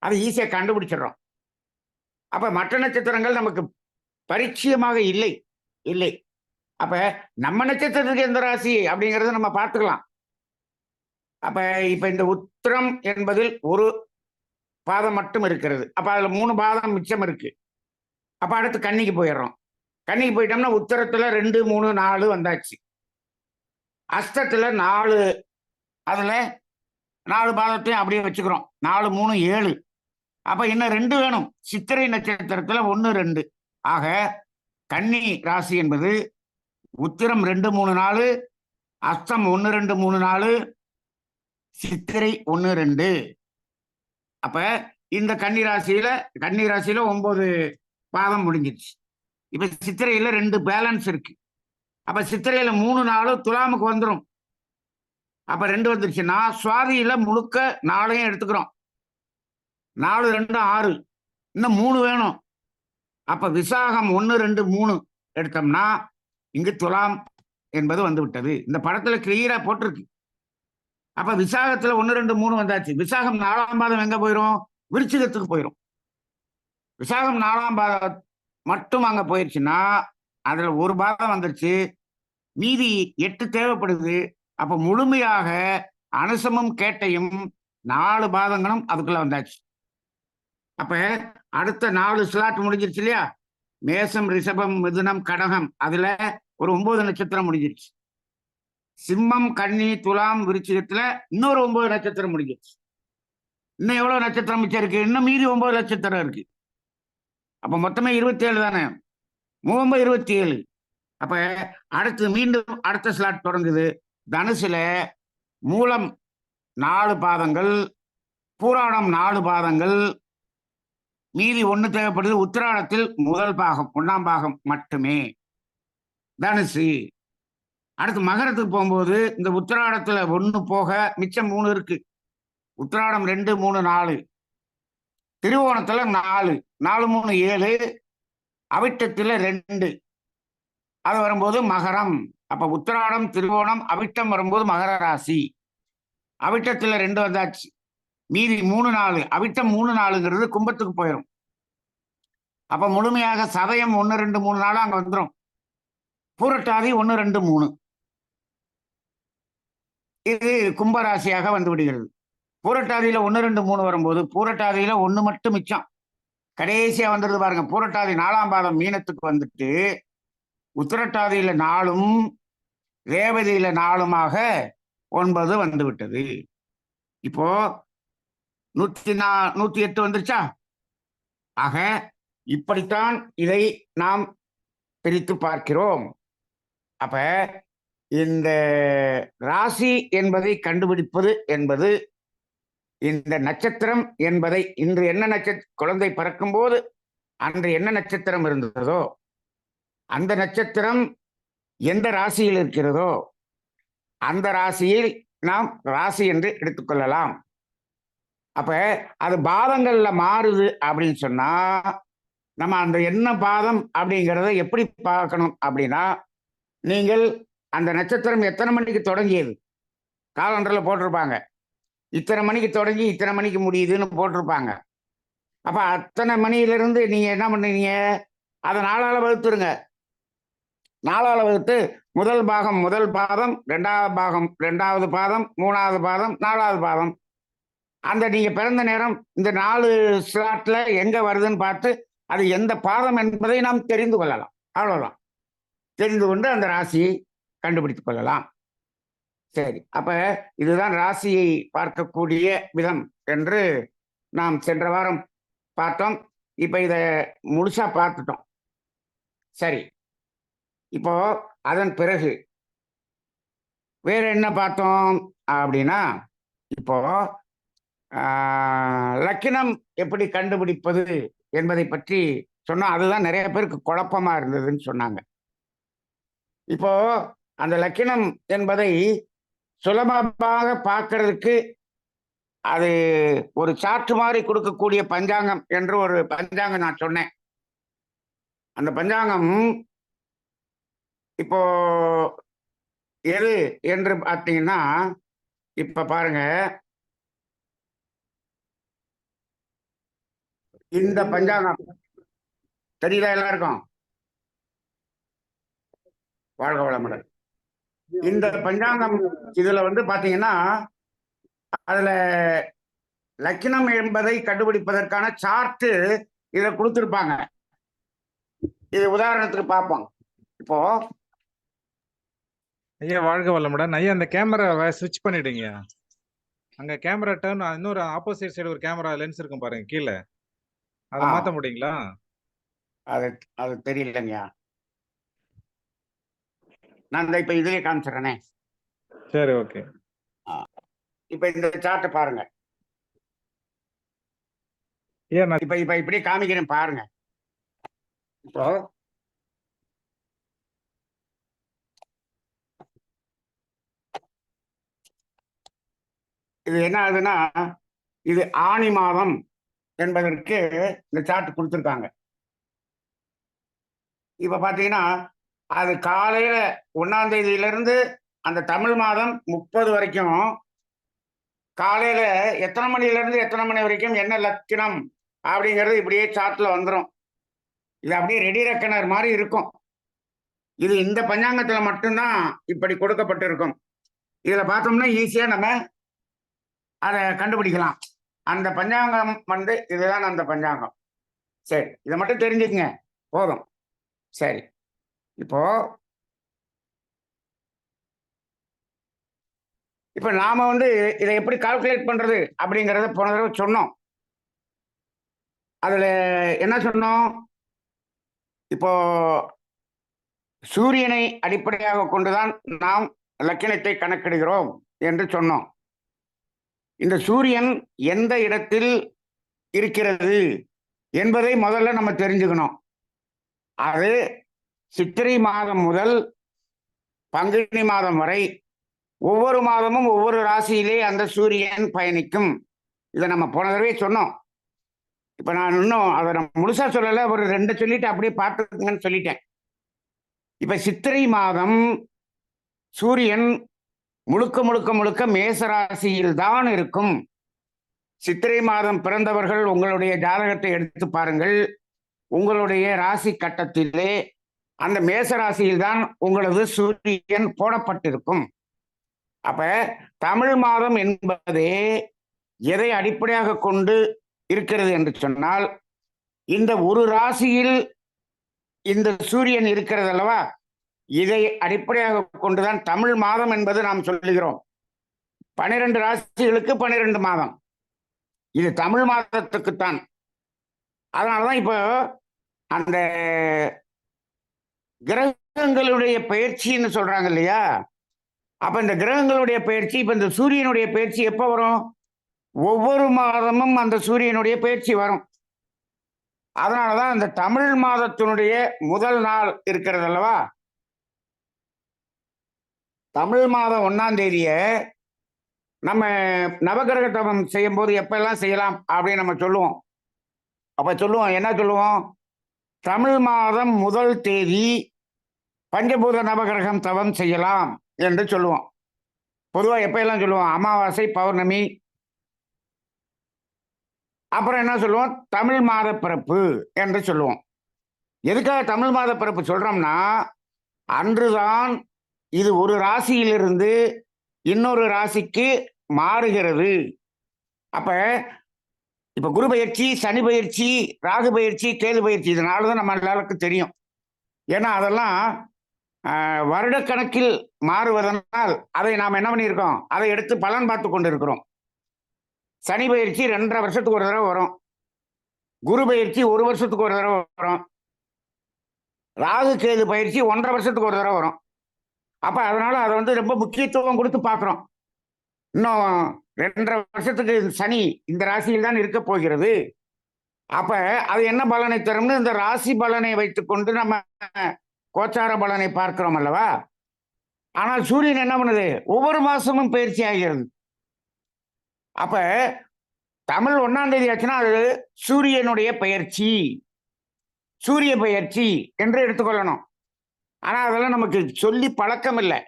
அதை ஈஸியா கண்டுபிடிச்சிடுறோம். அப்ப மற்ற நட்சத்திரங்கள் நமக்கு பரிச்சயமாக இல்லை இல்லை. அப்ப நம்ம நட்சத்திரத்துக்கு எந்த ராசி அப்படிங்கறத நம்ம பார்த்துக்கலாம். அப்ப இப்ப இந்த உத்திரம் என்பதில் ஒரு பாதம் மட்டும் இருக்கிறது. அப்ப அதுல 3 பாதம் மிச்சம் இருக்கு. அப்ப அடுத்து கன்னிக்கு போயிடுறோம். கன்னிக்கு போயிட்டோம்னா உத்தரத்துல 2 3 4 வந்தாச்சு. அஸ்தத்துல 4, அதுல 4 பாதத்தையும் அப்படியே வச்சுக்கிறோம். 4 3 7. அப்ப இன்னும் 2 வேணும். சித்திரை நட்சத்திரத்துல 1 2. ஆக கன்னி ராசி என்பது உத்திரம் 2 3 4, அஸ்தம் 1 2 3 4, சித்திரை 1 2. அப்ப இந்த கன்னி ராசியில 9 பாதம் முடிஞ்சிருச்சு. இப்ப சித்திரையில 2 பேலன்ஸ் இருக்கு. அப்ப சித்திரையில 3 4 துலாமுக்கு வந்துடும். அப்ப 2 வந்துருச்சுன்னா சுவாதியில முழுக்க 4ஐயும் எடுத்துக்கிறோம். 4 2 6, இன்னும் 3 வேணும். அப்ப விசாகம் 1 2 3 எடுத்தோம்னா இங்கு துலாம் என்பது வந்து விட்டது. இந்த படத்துல கிளியரா போட்டிருக்கு. அப்ப விசாகத்துல 1 2 3 வந்தாச்சு. விசாகம் 4ஆம் பாதம் எங்க போயிரும்? விருச்சிகத்துக்கு போயிரும். விசாகம் 4ஆம் பாதம் மட்டும் அங்க போயிடுச்சுன்னா அதுல ஒரு பாதம் வந்துருச்சு. மீதி 8 தேவைப்படுது. அப்ப முழுமையாக அனுசமும் கேட்டையும் 4 பாதங்களும் அதுக்குள்ள வந்தாச்சு. அப்ப அடுத்த 4 ஸ்லாட் முடிஞ்சிருச்சு இல்லையா? மேசம், ரிஷபம், மிதுனம், கடகம். அதுல ஒரு 9 நட்சத்திரம் முடிஞ்சிருச்சு. சிம்மம், கன்னி, துலாம், விருச்சிகத்துல இன்னொரு 9 நட்சத்திரம் முடிஞ்சிருச்சு. இன்னும் எவ்வளவு நட்சத்திரம் மிச்சம் இருக்கு? இன்னும் மீதி 9 நட்சத்திரம் இருக்கு. அப்ப மொத்தமே 27 தானே. 27. அப்ப அடுத்து மீண்டும் அடுத்த ஸ்லாட் தொடங்குது. தனுசுல மூலம் 4 பாதங்கள், பூராடம் 4 பாதங்கள், மீதி 1 தேவைப்படுது. உத்திராடத்தில் முதல் பாகம் 1ஆம் பாகம் மட்டுமே தனுசு. அடுத்து மகரத்துக்கு போகும்போது இந்த உத்திராடத்துல 1 போக மிச்சம் 3 இருக்கு. உத்திராடம் 2, 3, 4. திருவோணத்துல 4, 4, 3, 7. அவிட்டத்துல 2. அது வரும்போது மகரம். அப்ப உத்திராடம், திருவோணம், அவிட்டம் வரும்போது மகர ராசி. அவிட்டத்துல 2 வந்தாச்சு. மீதி 3, 4. அவிட்டம் 3, 4ங்கிறது கும்பத்துக்கு போயிடும். அப்ப முழுமையாக சதயம் 1, 2, 3, 4 அங்க வந்துடும். பூரட்டாதி 1, 2, 3 இது கும்பராசியாக வந்து விடுகிறது. பூரட்டாதியில 1, 2, 3 வரும்போது பூரட்டாதியில 1 மட்டும் மிச்சம். கடைசியா வந்துடுது பாருங்க. பூரட்டாதி 4ஆம் பாதம் மீனத்துக்கு வந்துட்டு உத்திரட்டாதியில 4ம் ரேவதியில 4மாக 9 வந்து விட்டது. இப்போ 108 வந்துருச்சா? ஆக இப்படித்தான் இதை நாம் பிரித்து பார்க்கிறோம். அப்ப இந்த ராசி என்பதை கண்டுபிடிப்பது என்பது இந்த நட்சத்திரம் என்பதை இன்று என்ன நட்சத்திரம் குழந்தை பிறக்கும் போது அன்று என்ன நட்சத்திரம் இருந்ததோ அந்த நட்சத்திரம் எந்த ராசியில் இருக்கிறதோ அந்த ராசியில் நாம் ராசி என்று எடுத்துக்கொள்ளலாம். அப்ப அது பாதங்கள்ல மாறுது அப்படின்னு சொன்னா நம்ம அந்த என்ன பாதம் அப்படிங்கிறத எப்படி பார்க்கணும் அப்படின்னா, நீங்கள் அந்த நட்சத்திரம் எத்தனை மணிக்கு தொடங்கியது காலண்டரில் போட்டிருப்பாங்க. இத்தனை மணிக்கு தொடங்கி இத்தனை மணிக்கு முடியுதுன்னு போட்டிருப்பாங்க. அப்ப அத்தனை மணியிலிருந்து நீங்க என்ன பண்ணுறீங்க? அதை 4ஆல வகுத்துருங்க. 4ஆல வகுத்து முதல் பாகம் முதல் பாதம், 2ஆவது பாகம் 2ஆவது பாதம், 3ஆவது பாதம், 4ஆவது பாதம், அந்த நீங்க பிறந்த நேரம் இந்த 4 ஸ்லாட்ல எங்க வருதுன்னு பார்த்து அது எந்த பாதம் என்பதை நாம் தெரிந்து கொள்ளலாம். அவ்வளவுதான். தெரிந்து கொண்டு அந்த ராசியை கண்டுபிடித்துக் கொள்ளலாம். சரி, அப்ப இதுதான் ராசியை பார்க்கக்கூடிய விதம் என்று நாம் சென்ற வாரம் பார்த்தோம். இப்ப இத முழுசா பார்த்துட்டோம். சரி, இப்போ அதன் பிறகு வேற என்ன பார்த்தோம் அப்படின்னா, இப்போ லக்கினம் எப்படி கண்டுபிடிப்பது என்பதை பற்றி சொன்னா அதுதான் நிறைய பேருக்கு குழப்பமா இருந்ததுன்னு சொன்னாங்க. இப்போ அந்த லக்கினம் என்பதை சுலபமாக பார்க்கறதுக்கு அது ஒரு சார்ட் மாதிரி கொடுக்கக்கூடிய பஞ்சாங்கம் என்று ஒரு பஞ்சாங்கம் நான் சொன்னேன். அந்த பஞ்சாங்கம் இப்போ எது என்று பார்த்தீங்கன்னா, இப்ப பாருங்க, இந்த பஞ்சாங்கம் தெரியுதா எல்லாருக்கும்? வாழ்க வளமுடன். இந்த பஞ்சாங்கம் இதுல வந்து பாத்தீங்கன்னா அதுல லக்கினம் என்பதை கண்டுபிடிப்பதற்கான சார்ட் இத கொடுத்திருப்பாங்க. இது உதாரணத்துக்கு பார்ப்போம். இப்போ ஐயா வாழ்க வளமுடன். ஐயா அந்த கேமரா ஸ்விட்ச் பண்ணிடுங்க. அங்க கேமரா டர்ன் இன்னொரு ஆப்போசிட் சைடு ஒரு கேமரா லென்ஸ் இருக்கும் பாருங்க கீழே. அதை மாத்த முடியுங்களா? அது தெரியலங்க. நான் இப்ப இதுலயே காமிச்சிடறேனே. சரி, ஓகே. இப்ப இந்த சார்ட் பாருங்க. இப்ப இப்ப இப்படி காமிக்கிறேன் பாருங்க. இப்போ இது என்ன ஆகுதுன்னா, இது ஆனி மாதம் என்பதற்கு இந்த சார்ட் கொடுத்துருக்காங்க. இப்ப பாத்தீங்கன்னா அது காலையில 1ஆம் தேதியிலிருந்து அந்த தமிழ் மாதம் 30 வரைக்கும் காலையில எத்தனை மணில இருந்து எத்தனை மணி வரைக்கும் என்ன லக்கினம் அப்படிங்கிறது இப்படியே சார்ட்ல வந்துடும். இது அப்படியே ரெடி ரெக்கனர் மாதிரி இருக்கும். இது இந்த பஞ்சாங்கத்துல மட்டும்தான் இப்படி கொடுக்கப்பட்டிருக்கும். இதுல பார்த்தோம்னா ஈஸியா நம்ம அதை கண்டுபிடிக்கலாம். அந்த பஞ்சாங்கம் வந்து இதுதான் அந்த பஞ்சாங்கம். சரி, இதை மட்டும் தெரிஞ்சுக்கங்க போதும். சரி, இப்போ இப்ப நாம வந்து இதை எப்படி கால்குலேட் பண்றது அப்படிங்கறத போன தடவை சொன்னோம். அதுல என்ன சொன்னோம்? இப்போ சூரியனை அடிப்படையாக கொண்டுதான் நாம் லக்கினத்தை கணக்கிடுகிறோம் என்று சொன்னோம். இந்த சூரியன் எந்த இடத்தில் இருக்கிறது என்பதை முதல்ல நம்ம தெரிஞ்சுக்கணும். அது சித்திரை மாதம் முதல் பங்குனி மாதம் வரை ஒவ்வொரு மாதமும் ஒவ்வொரு ராசியிலே அந்த சூரியன் பயணிக்கும். இதை நம்ம போன தடவை சொன்னோம். இப்ப நான் இன்னும் அதை நான் முழுசா சொல்லல, ஒரு 2 சொல்லிட்டு அப்படியே பார்த்துக்குங்கன்னு சொல்லிட்டேன். இப்ப சித்திரை மாதம் சூரியன் முழுக்க முழுக்க முழுக்க மேசராசியில் தான் இருக்கும். சித்திரை மாதம் பிறந்தவர்கள் உங்களுடைய ஜாதகத்தை எடுத்து பாருங்கள். உங்களுடைய ராசி கட்டத்திலே அந்த மேசராசியில் தான் உங்களது சூரியன் போடப்பட்டிருக்கும். அப்ப தமிழ் மாதம் என்பதே எதை அடிப்படையாக கொண்டு இருக்கிறது என்று சொன்னால், இந்த ஒரு ராசியில் இந்த சூரியன் இருக்கிறது அல்லவா, இதை அடிப்படையாக கொண்டுதான் தமிழ் மாதம் என்பது நாம் சொல்லுகிறோம். 12 ராசிகளுக்கு 12 மாதம். இது தமிழ் மாதத்துக்குத்தான். அதனாலதான் இப்போ அந்த கிரகங்களுடைய பயிற்சின்னு சொல்றாங்க இல்லையா, அப்ப இந்த கிரகங்களுடைய பயிற்சி, இப்ப இந்த சூரியனுடைய பயிற்சி எப்ப வரும்? ஒவ்வொரு மாதமும் அந்த சூரியனுடைய பயிற்சி வரும். அதனாலதான் இந்த தமிழ் மாதத்தினுடைய முதல் நாள் இருக்கிறது அல்லவா, தமிழ் மாதம் 1ஆம் தேதிய நம்ம நவகிரக தவம் செய்யும் போது எப்பெல்லாம் செய்யலாம் அப்படின்னு நம்ம சொல்லுவோம். அப்ப சொல்லுவோம், என்ன சொல்லுவோம்? தமிழ் மாதம் முதல் தேதி பஞ்சபூத நவகிரகம் தவம் செய்யலாம் என்று சொல்லுவோம். பொதுவா எப்பெல்லாம் சொல்லுவோம்? அமாவாசை, பௌர்ணமி, அப்புறம் என்ன சொல்லுவோம்? தமிழ் மாத பிறப்பு என்று சொல்லுவோம். எதுக்காக தமிழ் மாத பிறப்பு சொல்றோம்னா, அன்றுதான் இது ஒரு ராசியிலிருந்து இன்னொரு ராசிக்கு மாறுகிறது. அப்ப இப்ப குரு பயிற்சி, சனி பயிற்சி, ராகு பயிற்சி, கேது பயிற்சி, இதனாலதான் நம்ம எல்லாருக்கும் தெரியும். ஏன்னா அதெல்லாம் வருடக்கணக்கில் மாறுவதனால் அதை நாம் என்ன பண்ணியிருக்கோம், அதை எடுத்து பலன் பார்த்து கொண்டு இருக்கிறோம். சனி பயிற்சி 2.5 வருஷத்துக்கு ஒரு தடவை வரும். குரு பயிற்சி 1 வருஷத்துக்கு ஒரு தடவை வரும். ராகு கேது பயிற்சி 1.5 வருஷத்துக்கு ஒரு தடவை வரும். அப்ப அதனால அதை வந்து ரொம்ப முக்கியத்துவம் கொடுத்து பார்க்கிறோம். இன்னும் 2.5 வருஷத்துக்கு சனி இந்த ராசியில் தான் இருக்க போகிறது. அப்ப அது என்ன பலனை தரும்னு இந்த ராசி பலனை வைத்துக்கொண்டு நம்ம கோச்சார பலனை பார்க்கிறோம் அல்லவா. ஆனால் சூரியன் என்ன பண்ணுது? ஒவ்வொரு மாசமும் பயிற்சி ஆகிறது. அப்ப தமிழ் 1ஆம் தேதி ஆச்சுன்னா அது சூரியனுடைய பயிற்சி, சூரிய பயிற்சி என்று எடுத்துக்கொள்ளணும். ஆனா அதெல்லாம் நமக்கு சொல்லி பழக்கம் இல்லை.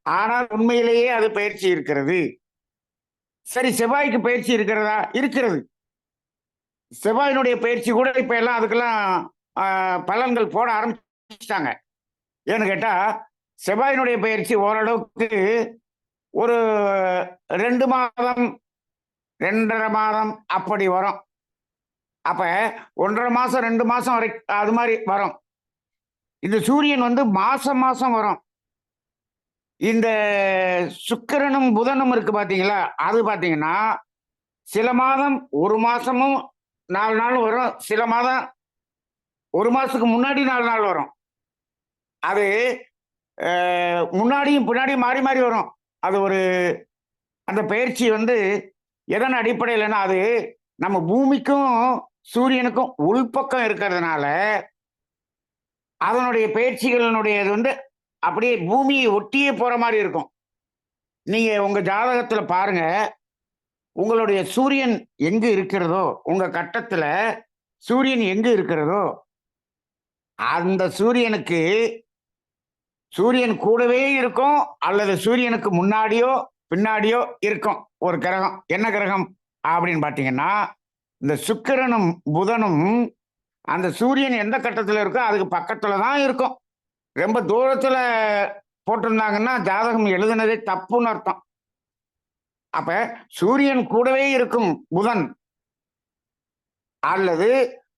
ஆனால் உண்மையிலேயே அது பயிற்சி இருக்கிறது. சரி, செவ்வாய்க்கு பயிற்சி இருக்கிறதா? இருக்கிறது. செவ்வாயினுடைய பயிற்சி கூட இப்ப எல்லாம் அதுக்கெல்லாம் பலன்கள் போட ஆரம்பிச்சிட்டாங்க. ஏன்னு கேட்டா, செவ்வாயினுடைய பயிற்சி ஓரளவுக்கு ஒரு 2 மாதம் 2.5 மாதம் அப்படி வரும். அப்ப 1.5 மாசம் 2 மாசம் வரை அது மாதிரி வரும். இந்த சூரியன் வந்து மாசம் மாசம் வரும். இந்த சுக்கிரனும் புதனும் இருக்கு பாத்தீங்களா, அது பாத்தீங்கன்னா சில மாதம் 1 மாசமும் 4 நாள் வரும், சில மாதம் 1 மாசத்துக்கு முன்னாடி 4 நாள் வரும். அது முன்னாடியும் பின்னாடியும் மாறி மாறி வரும். அது ஒரு அந்த பயிற்சி வந்து எதன் அடிப்படையிலன்னா, அது நம்ம பூமிக்கும் சூரியனுக்கும் உள்பக்கம் இருக்கிறதுனால அதனுடைய பயிற்சிகளினுடைய இது வந்து அப்படியே பூமியை ஒட்டியே போற மாதிரி இருக்கும். நீங்க உங்க ஜாதகத்துல பாருங்க, உங்களுடைய சூரியன் எங்கு இருக்கிறதோ, உங்க கட்டத்துல சூரியன் எங்கு இருக்கிறதோ அந்த சூரியனுக்கு சூரியன் கூடவே இருக்கும், அல்லது சூரியனுக்கு முன்னாடியோ பின்னாடியோ இருக்கும் ஒரு கிரகம். என்ன கிரகம் அப்படின்னு பாத்தீங்கன்னா, இந்த சுக்கிரனும் புதனும் அந்த சூரியன் எந்த கட்டத்துல இருக்கோ அதுக்கு பக்கத்துல தான் இருக்கும். ரொம்ப தூரத்துல போட்டிருந்தாங்கன்னா ஜாதகம் எழுதுனதே தப்புன்னு அர்த்தம். அப்ப சூரியன் கூடவே இருக்கும் புதன், அல்லது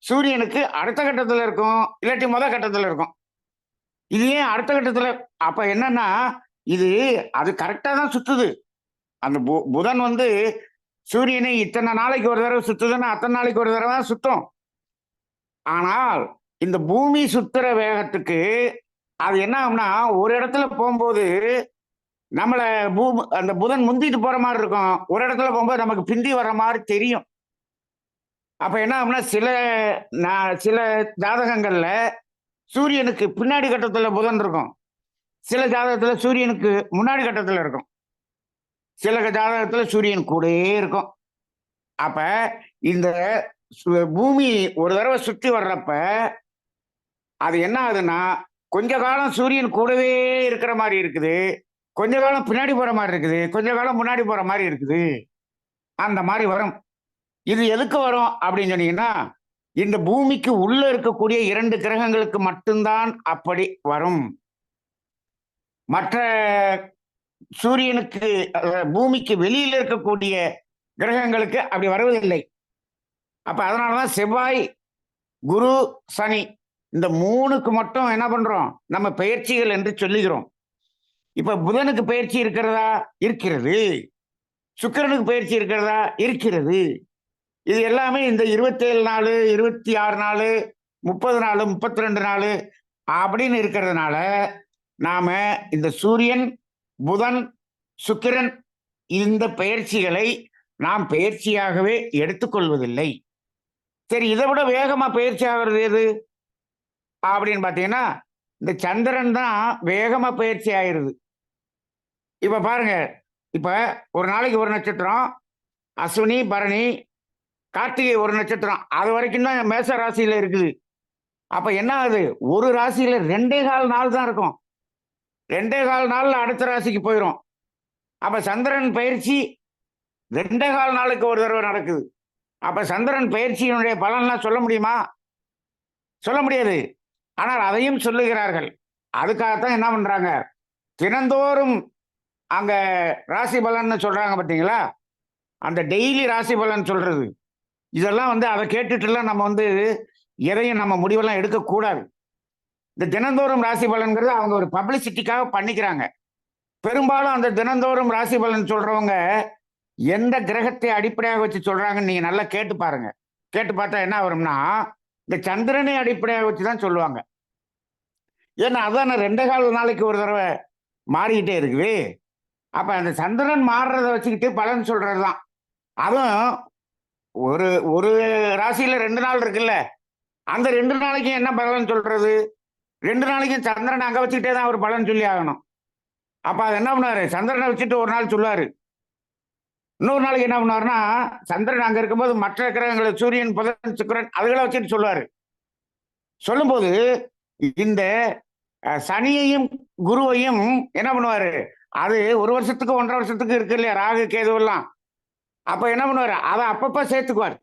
சூரியனுக்கு அடுத்த கட்டத்துல இருக்கும், இல்லாட்டி முதல் கட்டத்துல இருக்கும். இது ஏன் அடுத்த கட்டத்துல? அப்ப என்னன்னா, இது அது கரெக்டா தான் சுத்துது. அந்த புதன் வந்து சூரியனை இத்தனை நாளைக்கு ஒரு தடவை சுத்துதுன்னா அத்தனை நாளைக்கு ஒரு தடவை தான் சுத்தும். ஆனால் இந்த பூமி சுத்துற வேகத்துக்கு அது என்ன ஆகும்னா, ஒரு இடத்துல போகும்போது நம்மள அந்த புதன் முந்திட்டு போற மாதிரி இருக்கும். ஒரு இடத்துல போகும்போது நமக்கு பிந்தி வர்ற மாதிரி தெரியும். அப்ப என்ன ஆகும்னா, சில ஜாதகங்கள்ல சூரியனுக்கு பின்னாடி கட்டத்துல புதன் இருக்கும். சில ஜாதகத்துல சூரியனுக்கு முன்னாடி கட்டத்துல இருக்கும். சில ஜாதகத்துல சூரியன் கூடயே இருக்கும். அப்ப இந்த பூமி ஒரு தடவை சுத்தி வர்றப்ப அது என்ன ஆகுதுன்னா, கொஞ்ச காலம் சூரியன் கூடவே இருக்கிற மாதிரி இருக்குது, கொஞ்ச காலம் பின்னாடி போற மாதிரி இருக்குது, கொஞ்ச காலம் முன்னாடி போற மாதிரி இருக்குது. அந்த மாதிரி வரும். இது எதுக்கு வரும் அப்படின்னு சொன்னீங்கன்னா, இந்த பூமிக்கு உள்ள இருக்கக்கூடிய 2 கிரகங்களுக்கு மட்டும்தான் அப்படி வரும். மற்ற சூரியனுக்கு பூமிக்கு வெளியில இருக்கக்கூடிய கிரகங்களுக்கு அப்படி வருவதில்லை. அப்ப அதனாலதான் செவ்வாய், குரு, சனி இந்த 3க்கு மட்டும் என்ன பண்றோம், நம்ம பெயர்ச்சிகள் என்று சொல்லுகிறோம். இப்ப புதனுக்கு பயிற்சி இருக்கிறதா? இருக்கிறது. சுக்கிரனுக்கு பயிற்சி இருக்கிறதா? இருக்கிறது. இது எல்லாமே இந்த 27 நாள், 26 நாள், 30 நாள், 32 நாள் அப்படின்னு இருக்கிறதுனால நாம இந்த சூரியன், புதன், சுக்கிரன் இந்த பெயர்ச்சிகளை நாம் பெயர்ச்சியாகவே எடுத்துக்கொள்வதில்லை. சரி, இதை விட வேகமா பயிற்சி ஆகிறது எது அப்படின்னு பாத்தீங்கன்னா, இந்த சந்திரன் தான் வேகமா பயிற்சி ஆயிருது. இப்ப பாருங்க, இப்ப ஒரு நாளைக்கு ஒரு நட்சத்திரம், அஸ்வினி, பரணி, கார்த்திகை ஒரு நட்சத்திரம், அது வரைக்கும் தான் மேச ராசியில இருக்குது. அப்ப என்ன ஆகுது, ஒரு ராசியில 2.25 நாள் தான் இருக்கும். 2.25 நாள்ல அடுத்த ராசிக்கு போயிடும். அப்ப சந்திரன் பயிற்சி 2.25 நாளுக்கு ஒரு தடவை நடக்குது. அப்ப சந்திரன் பயிற்சியினுடைய பலன்லாம் சொல்ல முடியுமா? சொல்ல முடியாது. ஆனால் அதையும் சொல்லுகிறார்கள். அதுக்காகத்தான் என்ன பண்றாங்க, தினந்தோறும் அங்க ராசி பலன்னு சொல்றாங்க பார்த்தீங்களா, அந்த டெய்லி ராசி பலன் சொல்றது, இதெல்லாம் வந்து அதை கேட்டுட்டுலாம் நம்ம வந்து எதையும் நம்ம முடிவெல்லாம் எடுக்கக்கூடாது. இந்த தினந்தோறும் ராசி பலன்கிறது அவங்க ஒரு பப்ளிசிட்டிக்காக பண்ணிக்கிறாங்க. பெரும்பாலும் அந்த தினந்தோறும் ராசி பலன் சொல்றவங்க எந்த கிரகத்தை அடிப்படையாக வச்சு சொல்றாங்கன்னு நீங்க நல்லா கேட்டு பாருங்க. கேட்டு பார்த்தா என்ன வரும்னா, இந்த சந்திரனை அடிப்படையாக வச்சு தான் சொல்லுவாங்க. ஏன்னா அதான் 2.25 நாளைக்கு ஒரு தடவை மாறிக்கிட்டே இருக்குது. அப்ப அந்த சந்திரன் மாறுறத வச்சுக்கிட்டு பலன் சொல்றதுதான். அதுவும் ஒரு ஒரு ராசியில 2 நாள் இருக்குல்ல, அந்த 2 நாளைக்கும் என்ன பலன் சொல்றது? 2 நாளைக்கும் சந்திரன் அங்க வச்சுக்கிட்டே தான் அவர் பலன் சொல்லி ஆகணும். அப்ப அது என்ன பண்ணாரு, சந்திரனை வச்சுட்டு ஒரு நாள் சொல்லுவாரு, இன்னொரு நாளைக்கு என்ன பண்ணுவாருன்னா, சந்திரன் அங்க இருக்கும்போது மற்ற கிரகங்களை சூரியன், புதன், சுக்கிரன் அதுகளை வச்சுட்டு சொல்லுவாரு. சொல்லும்போது இந்த சனியையும் குருவையும் என்ன பண்ணுவாரு, அது 1 வருஷத்துக்கு 1.5 வருஷத்துக்கு இருக்கு இல்லையா, ராகு கேது எல்லாம். அப்ப என்ன பண்ணுவாரு, அதை அப்பப்ப சேர்த்துக்குவார்.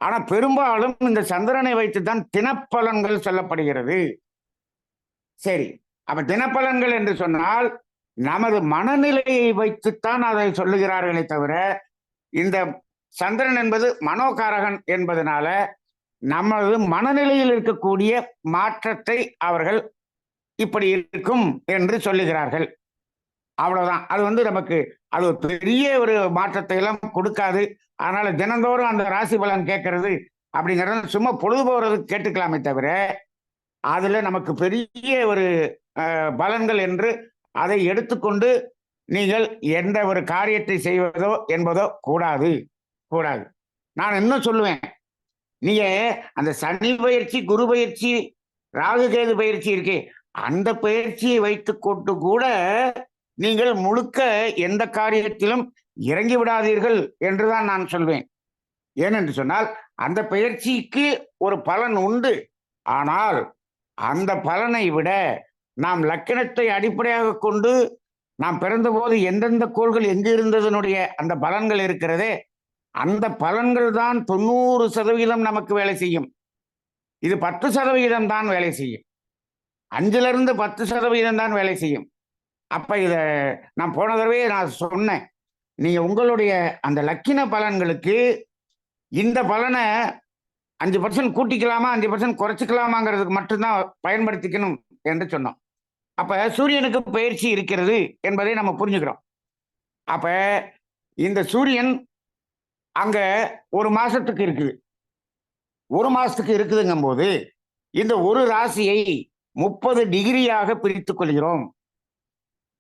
ஆனா பெரும்பாலும் இந்த சந்திரனை வைத்துத்தான் தினப்பலன்கள் சொல்லப்படுகிறது. சரி, அப்ப தினப்பலன்கள் என்று சொன்னால் நமது மனநிலையை வைத்துத்தான் அதை சொல்லுகிறார்களே தவிர, இந்த சந்திரன் என்பது மனோகாரகன் என்பதனால நமது மனநிலையில் இருக்கக்கூடிய மாற்றத்தை அவர்கள் இப்படி இருக்கும் என்று சொல்லுகிறார்கள். அவ்வளவுதான். அது வந்து நமக்கு அது ஒரு பெரிய ஒரு மாற்றத்தை எல்லாம் கொடுக்காது. அதனால தினந்தோறும் அந்த ராசி பலன் கேட்கறது அப்படிங்கிறது சும்மா பொழுது போறதுக்கு கேட்டுக்கலாமே தவிர, அதுல நமக்கு பெரிய ஒரு பலன்கள் என்று அதை எடுத்துக்கொண்டு நீங்கள் எந்த ஒரு காரியத்தை செய்வதோ என்பதோ கூடாது. கூடாது. நான் இன்னும் சொல்லுவேன், நீங்க அந்த சனி பயிற்சி, குரு பயிற்சி, ராகு கேது பயிற்சி இருக்கே, அந்த பயிற்சியை வைத்துக் கொண்டு கூட நீங்கள் முழுக்க எந்த காரியத்திலும் இறங்கி விடாதீர்கள் என்றுதான் நான் சொல்வேன். ஏனென்று சொன்னால் அந்த பயிற்சிக்கு ஒரு பலன் உண்டு. ஆனால் அந்த பலனை விட நாம் லக்கணத்தை அடிப்படையாக கொண்டு நாம் பிறந்தபோது எந்தெந்த கோள்கள் எங்கு இருந்ததனுடைய அந்த பலன்கள் இருக்கிறதே, அந்த பலன்கள் தான் 90% நமக்கு வேலை செய்யும். இது 10% தான் வேலை செய்யும். 5லிருந்து 10% தான் வேலை செய்யும். அப்ப இத நான் போன தடவையே நான் சொன்னேன், நீங்க உங்களுடைய அந்த லக்கின பலன்களுக்கு இந்த பலனை 5% கூட்டிக்கலாமா 5% குறைச்சிக்கலாமாங்கிறதுக்கு மட்டும்தான் பயன்படுத்திக்கணும் என்று சொன்னோம். அப்ப சூரியனுக்கு பயிற்சி இருக்கிறது என்பதை நம்ம புரிஞ்சுக்கிறோம். அப்ப இந்த சூரியன் அங்க ஒரு மாசத்துக்கு இருக்குது, ஒரு மாசத்துக்கு இருக்குதுங்கும் போது இந்த ஒரு ராசியை 30 டிகிரியாக பிரித்துக் கொள்கிறோம்.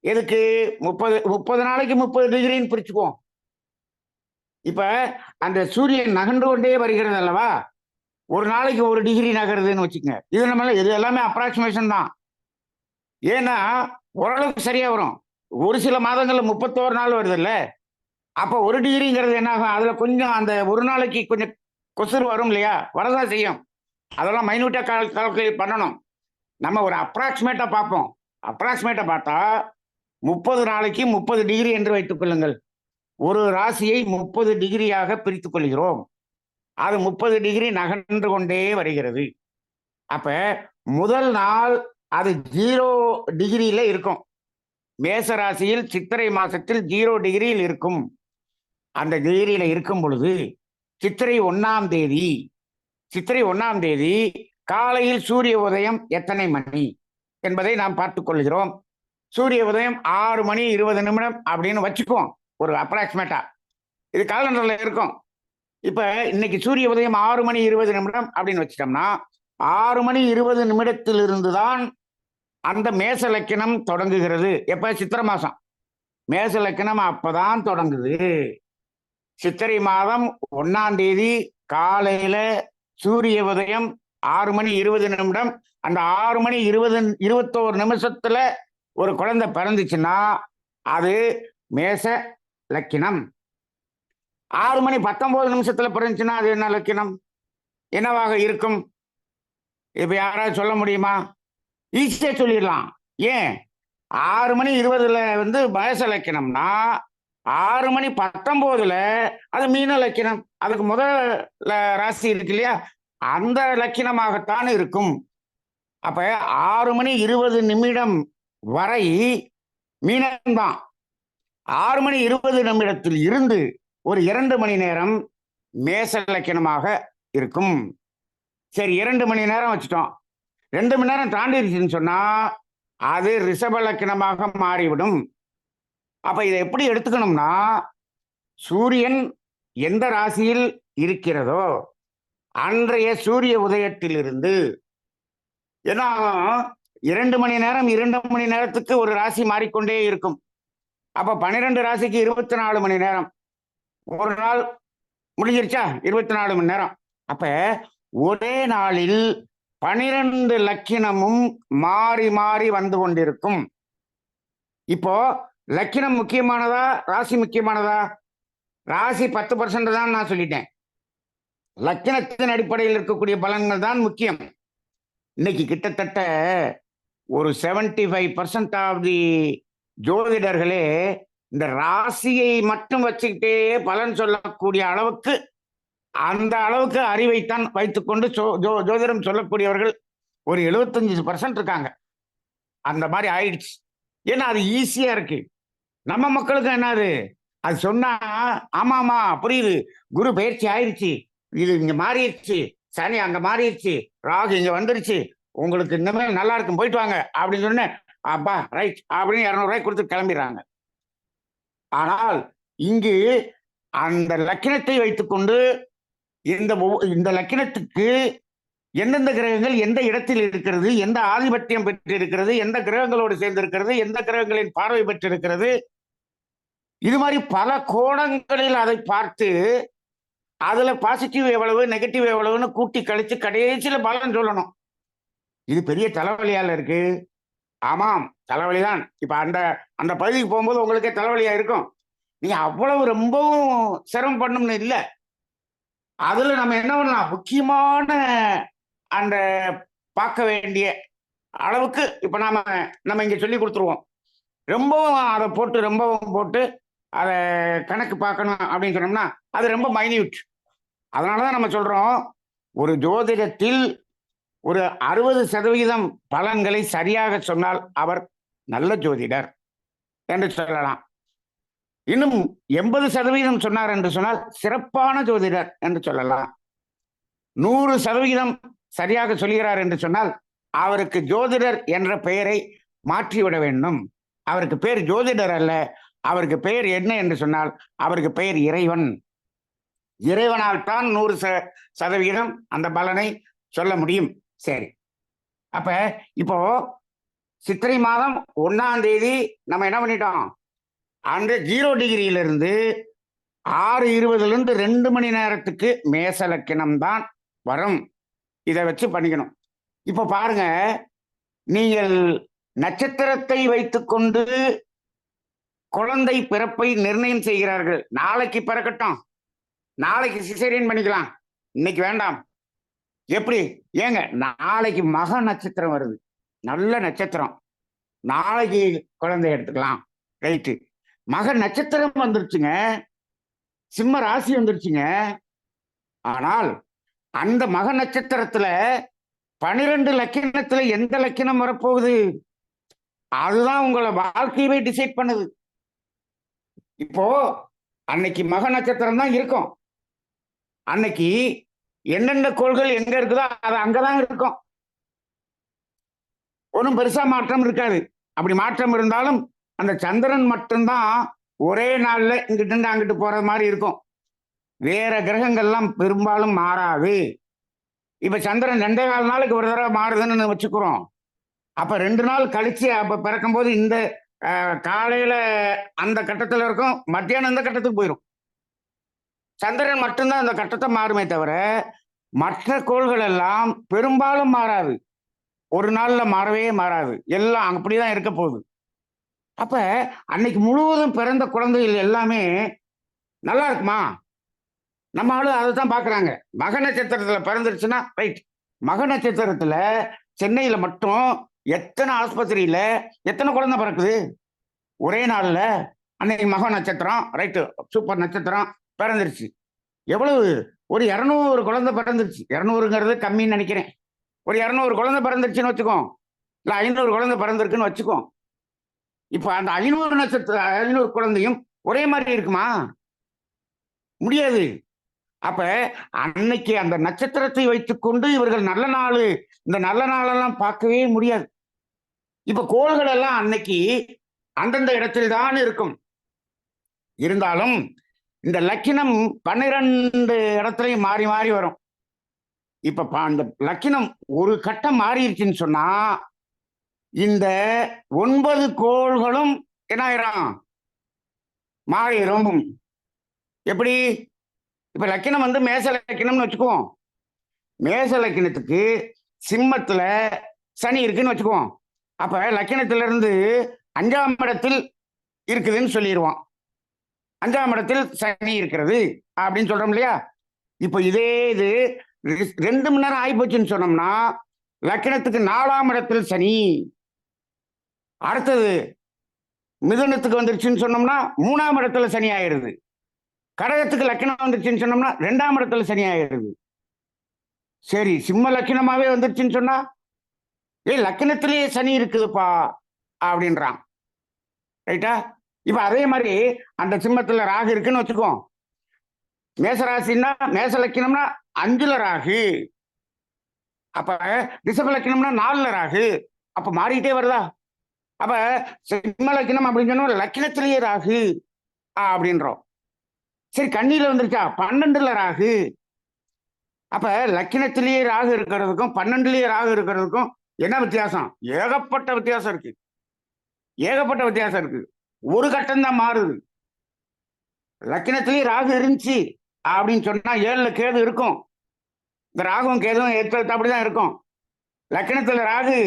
எதுக்கு? 30 நாளைக்கு 30 டிகிரின்னு பிரிச்சுக்குவோம். இப்ப அந்த சூரியன் நகர்ந்து கொண்டே வருகிறது அல்லவா, ஒரு நாளைக்கு ஒரு டிகிரி நகருதுன்னு வச்சுக்கங்க. இது எல்லாமே அப்ராக்சிமேஷன் தான். ஏன்னா ஓரளவுக்கு சரியா வரும். ஒரு சில மாதங்கள்ல 31 நாள் வருது இல்ல, அப்ப ஒரு டிகிரிங்கிறது என்ன ஆகும்? அதுல கொஞ்சம் அந்த ஒரு நாளைக்கு கொஞ்சம் கொசுறு வரும் இல்லையா, வரதான் செய்யும். அதெல்லாம் மைனூட்டா கால்குலேட் பண்ணணும். நம்ம ஒரு அப்ராக்சிமேட்டா பார்ப்போம். அப்ராக்சிமேட்டா பார்த்தா 30 நாளைக்கு 30 டிகிரி என்று வைத்துக் கொள்ளுங்கள். ஒரு ராசியை 30 டிகிரியாக பிரித்துக் கொள்கிறோம். அது 30 டிகிரி நகர்ந்து கொண்டே வருகிறது. அப்ப முதல் நாள் அது 0 டிகிரியில இருக்கும். மேச ராசியில் சித்திரை மாசத்தில் 0 டிகிரியில் இருக்கும். அந்த டிகிரியில இருக்கும் பொழுது சித்திரை 1ஆம் தேதி, சித்திரை 1ஆம் தேதி காலையில் சூரிய உதயம் எத்தனை மணி என்பதை நாம் பார்த்துக் கொள்கிறோம். சூரிய உதயம் 6 மணி 20 நிமிடம் அப்படின்னு வச்சுக்குவோம், ஒரு அப்ராக்சிமேட்டா. இது காலண்டர்ல இருக்கும். இப்ப இன்னைக்கு சூரிய உதயம் 6 மணி 20 நிமிடம் அப்படின்னு வச்சிட்டோம்னா 6 மணி 20 நிமிடத்திலிருந்து தான் அந்த மேச லக்கினம் தொடங்குகிறது. எப்ப? சித்திரை மாசம். மேச லக்கினம் அப்பதான் தொடங்குது. சித்திரை மாதம் 1ஆம் தேதி காலையில சூரிய உதயம் 6 மணி 20 நிமிடம். அந்த 6 மணி 21 நிமிஷத்துல ஒரு குழந்தை பிறந்துச்சுன்னா அது மேச லக்கினம். 6 மணி 19 நிமிஷத்துல பிறந்துச்சுன்னா அது என்ன லக்கினம், என்னவாக இருக்கும்? இப்ப யாராவது சொல்ல முடியுமா? ஈஸியா சொல்லிடலாம். ஏன்? 6 மணி 20ல மேச லக்கினம்னா 6 மணி 19ல அது மீன லக்கினம். அதுக்கு முதல் ராசி இருக்கு இல்லையா, அந்த லக்கினமாகத்தான் இருக்கும். அப்ப 6 மணி 20 நிமிடம் வரை மீனம்தான். 6 மணி 20 நிமிடத்தில் இருந்து ஒரு 2 மணி நேரம் மேச லக்கினமாக இருக்கும். சரி, 2 மணி நேரம் வச்சுட்டோம். 2 மணி நேரம் தாண்டிடுச்சுன்னு சொன்னா அது ரிஷப லக்கினமாக மாறிவிடும். அப்ப இதை எப்படி எடுத்துக்கணும்னா, சூரியன் எந்த ராசியில் இருக்கிறதோ அன்றைய சூரிய உதயத்திலிருந்து, ஏன்னா 2 மணி நேரம் 2 மணி நேரத்துக்கு ஒரு ராசி மாறிக்கொண்டே இருக்கும். அப்ப 12 ராசிக்கு 24 மணி நேரம். ஒரு நாள் முடிஞ்சிருச்சா? 24 மணி நேரம். அப்ப ஒரே நாளில் 12 லக்கினமும் மாறி மாறி வந்து கொண்டிருக்கும். இப்போ லக்கினம் முக்கியமானதா, ராசி முக்கியமானதா? ராசி 10% தான் நான் சொல்லிட்டேன். லக்கினத்தின் அடிப்படையில் இருக்கக்கூடிய பலன்கள் தான் முக்கியம். இன்னைக்கு கிட்டத்தட்ட ஒரு 75% ஆஃப் தி ஜோதிடர்களே இந்த ராசியை மட்டும் வச்சுக்கிட்டே பலன் சொல்லக்கூடிய அளவுக்கு, அந்த அளவுக்கு அறிவைத்தான் வைத்துக்கொண்டு ஜோதிடம் சொல்லக்கூடியவர்கள் ஒரு 75% இருக்காங்க. அந்த மாதிரி ஆயிடுச்சு. ஏன்னா அது ஈஸியா இருக்கு. நம்ம மக்களுக்கு என்னது, அது சொன்னா ஆமாமா புரியுது, குரு பயிற்சி ஆயிடுச்சு, இது இங்க மாறிடுச்சு, சனி அங்க மாறிடுச்சு, ராகு இங்க வந்துருச்சு, உங்களுக்கு இனிமேல் நல்லா இருக்கும், போயிட்டு வாங்க அப்படின்னு சொன்ன அப்பா ரைட் அப்படின்னு 200 ரூபாய் கொடுத்து கிளம்பிடுறாங்க. ஆனால் இங்கு அந்த லக்கினத்தை வைத்துக்கொண்டு இந்த லக்கினத்துக்கு எந்தெந்த கிரகங்கள் எந்த இடத்தில் இருக்கிறது, எந்த ஆதிபத்தியம் பெற்று இருக்கிறது, எந்த கிரகங்களோடு சேர்ந்து இருக்கிறது, எந்த கிரகங்களின் பார்வை பெற்று இருக்கிறது, இது மாதிரி பல கோணங்களில் அதை பார்த்து அதுல பாசிட்டிவ் எவ்வளவு நெகட்டிவ் எவ்வளவுன்னு கூட்டி கழிச்சு கடைசியில பலன் சொல்லணும். இது பெரிய தலைவலியால இருக்கு. ஆமாம், தலைவலிதான். இப்ப அந்த அந்த பகுதிக்கு போகும்போது உங்களுக்கே தலைவலியா இருக்கும். நீங்க அவ்வளவு ரொம்பவும் சிரமம் பண்ணணும்னு இல்லை. அதுல நம்ம என்ன பண்ணலாம், முக்கியமான அந்த பார்க்க வேண்டிய அளவுக்கு இப்ப நம்ம இங்க சொல்லி கொடுத்துருவோம். ரொம்பவும் அதை போட்டு அதை கணக்கு பார்க்கணும் அப்படின்னு சொன்னோம்னா அது ரொம்ப மைன்யூட். அதனாலதான் நம்ம சொல்றோம், ஒரு ஜோதிடத்தில் ஒரு 60% பலன்களை சரியாக சொன்னால் அவர் நல்ல ஜோதிடர் என்று சொல்லலாம். இன்னும் 80% சொன்னார் என்று சொன்னால் சிறப்பான ஜோதிடர் என்று சொல்லலாம். 100% சரியாக சொல்கிறார் என்று சொன்னால் அவருக்கு ஜோதிடர் என்ற பெயரை மாற்றிவிட வேண்டும். அவருக்கு பேர் ஜோதிடர் அல்ல, அவருக்கு பெயர் என்ன என்று சொன்னால் அவருக்கு பெயர் இறைவன். இறைவனால் தான் 100% அந்த பலனை சொல்ல முடியும். சரி, அப்ப இப்போ சித்திரை மாதம் 1ஆம் தேதி நம்ம என்ன பண்ணிட்டோம், அந்த 0 டிகிரியிலிருந்து 6:20 2 மணி நேரத்துக்கு மேச லக்கினம் தான் வரும். இதை வச்சு பண்ணிக்கணும். இப்போ பாருங்க, நீங்கள் நட்சத்திரத்தை வைத்துக்கொண்டு குழந்தை பிறப்பை நிர்ணயம் செய்கிறார்கள். நாளைக்கு பிறக்கட்டும், நாளைக்கு சிசேரியன் பண்ணிக்கலாம், இன்னைக்கு வேண்டாம். எப்படி ஏங்க, நாளைக்கு மக நட்சத்திரம் வருது, நல்ல நட்சத்திரம், நாளைக்கு குழந்தை எடுத்துக்கலாம். ரைட்டு, மக நட்சத்திரம் வந்துருச்சுங்க, சிம்ம ராசி வந்துருச்சுங்க. ஆனால் அந்த மக நட்சத்திரத்துல 12 லக்கினத்துல எந்த லக்கினம் வரப்போகுது, அதுதான் உங்களை வாழ்க்கையவே டிசைட் பண்ணுது. இப்போ அன்னைக்கு மக நட்சத்திரம் தான் இருக்கும், அன்னைக்கு என்னென்ன கோள்கள் எங்க இருக்குதோ அது அங்கதான் இருக்கும். ஒன்றும் பெருசா மாற்றம் இருக்காது. அப்படி மாற்றம் இருந்தாலும் அந்த சந்திரன் மட்டும்தான் ஒரே நாள்ல இங்கிட்டு இருந்து அங்கிட்டு போறது மாதிரி இருக்கும். வேற கிரகங்கள்லாம் பெரும்பாலும் மாறாது. இப்ப சந்திரன் 2.25 நாளுக்கு ஒரு தடவை மாறுதுன்னு வச்சுக்கிறோம். அப்ப 2 நாள் கழிச்சு அப்ப பிறக்கும் போது இந்த காலையில அந்த கட்டத்துல இருக்கும், மத்தியானம் இந்த கட்டத்துக்கு போயிடும். சந்திரன் மட்டும்தான் அந்த கட்டத்தை மாறுமே தவிர மற்ற கோள்கள் எல்லாம் பெரும்பாலும் மாறாது. ஒரு நாள்ல மாறவே மாறாது, எல்லாம் அப்படிதான் இருக்க போகுது. அப்ப அன்னைக்கு முழுவதும் பிறந்த குழந்தைகள் எல்லாமே நல்லா இருக்குமா? நம்ம ஆளு அதை தான் பாக்குறாங்க. மக நட்சத்திரத்துல பிறந்துருச்சுன்னா ரைட். மக நட்சத்திரத்துல சென்னையில மட்டும் எத்தனை ஆஸ்பத்திரியில எத்தனை குழந்தை பிறக்குது ஒரே நாள்ல. அன்னைக்கு மக நட்சத்திரம், ரைட்டு, சூப்பர் நட்சத்திரம் பிறந்துருச்சு. எவ்வளவு, ஒரு 200 குழந்தை பிறந்துருச்சு. 200ங்கிறது கம்மின்னு நினைக்கிறேன். ஒரு 200 குழந்தை பிறந்துருச்சுன்னு வச்சுக்கோ, இல்ல 500 குழந்தை பிறந்திருக்குன்னு வச்சுக்கோ. இப்ப அந்த 500 குழந்தையும் ஒரே மாதிரி இருக்குமா? முடியாது. அப்ப அன்னைக்கு அந்த நட்சத்திரத்தை வைத்துக்கொண்டு இவர்கள் நல்ல நாள், இந்த நல்ல நாளெல்லாம் பார்க்கவே முடியாது. இப்ப கோள்கள் எல்லாம் அன்னைக்கு அந்தந்த இடத்தில் தான் இருக்கும். இருந்தாலும் இந்த லக்கினம் 12 இடத்துலையும் மாறி மாறி வரும். இப்ப அந்த லக்கினம் ஒரு கட்டம் மாறிடுச்சுன்னு சொன்னா இந்த 9 கோள்களும் என்ன ஆயிரும், மாறிடும். எப்படி? இப்ப லக்கினம் வந்து மேச லக்கினம்னு வச்சுக்குவோம். மேச லக்கினத்துக்கு சிம்மத்துல சனி இருக்குன்னு வச்சுக்குவோம். அப்ப லக்கினத்துல இருந்து 5ஆம் இடத்தில் இருக்குதுன்னு சொல்லிடுவோம். 5ஆம் இடத்தில் சனி இருக்கிறது அப்படின்னு சொல்றோம் இல்லையா? இப்ப இதே இது 2 மணி நேரம் ஆயிப்போச்சுன்னு சொன்னோம்னா லக்கினத்துக்கு 4ஆம் இடத்தில் சனி, அடுத்தது மிதுனத்துக்கு வந்துருச்சுன்னு சொன்னோம்னா 3ஆம் இடத்துல சனி ஆயிருது. கடகத்துக்கு லக்கினம் வந்துருச்சுன்னு சொன்னோம்னா 2ஆம் இடத்துல சனி ஆயிருது. சரி, சிம்ம லக்கினமாவே வந்துருச்சுன்னு சொன்னா லக்கினத்திலேயே சனி இருக்குதுப்பா அப்படின்றான். ரைட்டா? இப்ப அதே மாதிரி அந்த சிம்மத்துல ராகு இருக்குன்னு வச்சுக்கோ. மேசராசின்னா மேச லக்கினம்னா 5ல ராகு, அப்ப ரிஷப லக்கினம்னா 4ல ராகு. அப்ப மாறிக்கிட்டே வருதா? அப்ப சிம்ம லக்கினம் அப்படின்னு சொன்னா லக்கினத்திலேயே ராகு அப்படின்றோம். சரி, கன்னியில வந்துருச்சா 12ல ராகு. அப்ப லக்கினத்திலேயே ராகு இருக்கிறதுக்கும் 12லயே ராகு இருக்கிறதுக்கும் என்ன வித்தியாசம்? ஏகப்பட்ட வித்தியாசம் இருக்கு, ஏகப்பட்ட வித்தியாசம் இருக்கு. ஒரு கட்டம் தான் மாறுது. லக்கினத்திலேயே ராகு இருந்துச்சு அப்படின்னு சொன்னா 7ல கேது இருக்கும். இந்த ராகுவும் கேதுவும் எடுத்து அப்படிதான் இருக்கும். லக்கினத்துல ராகு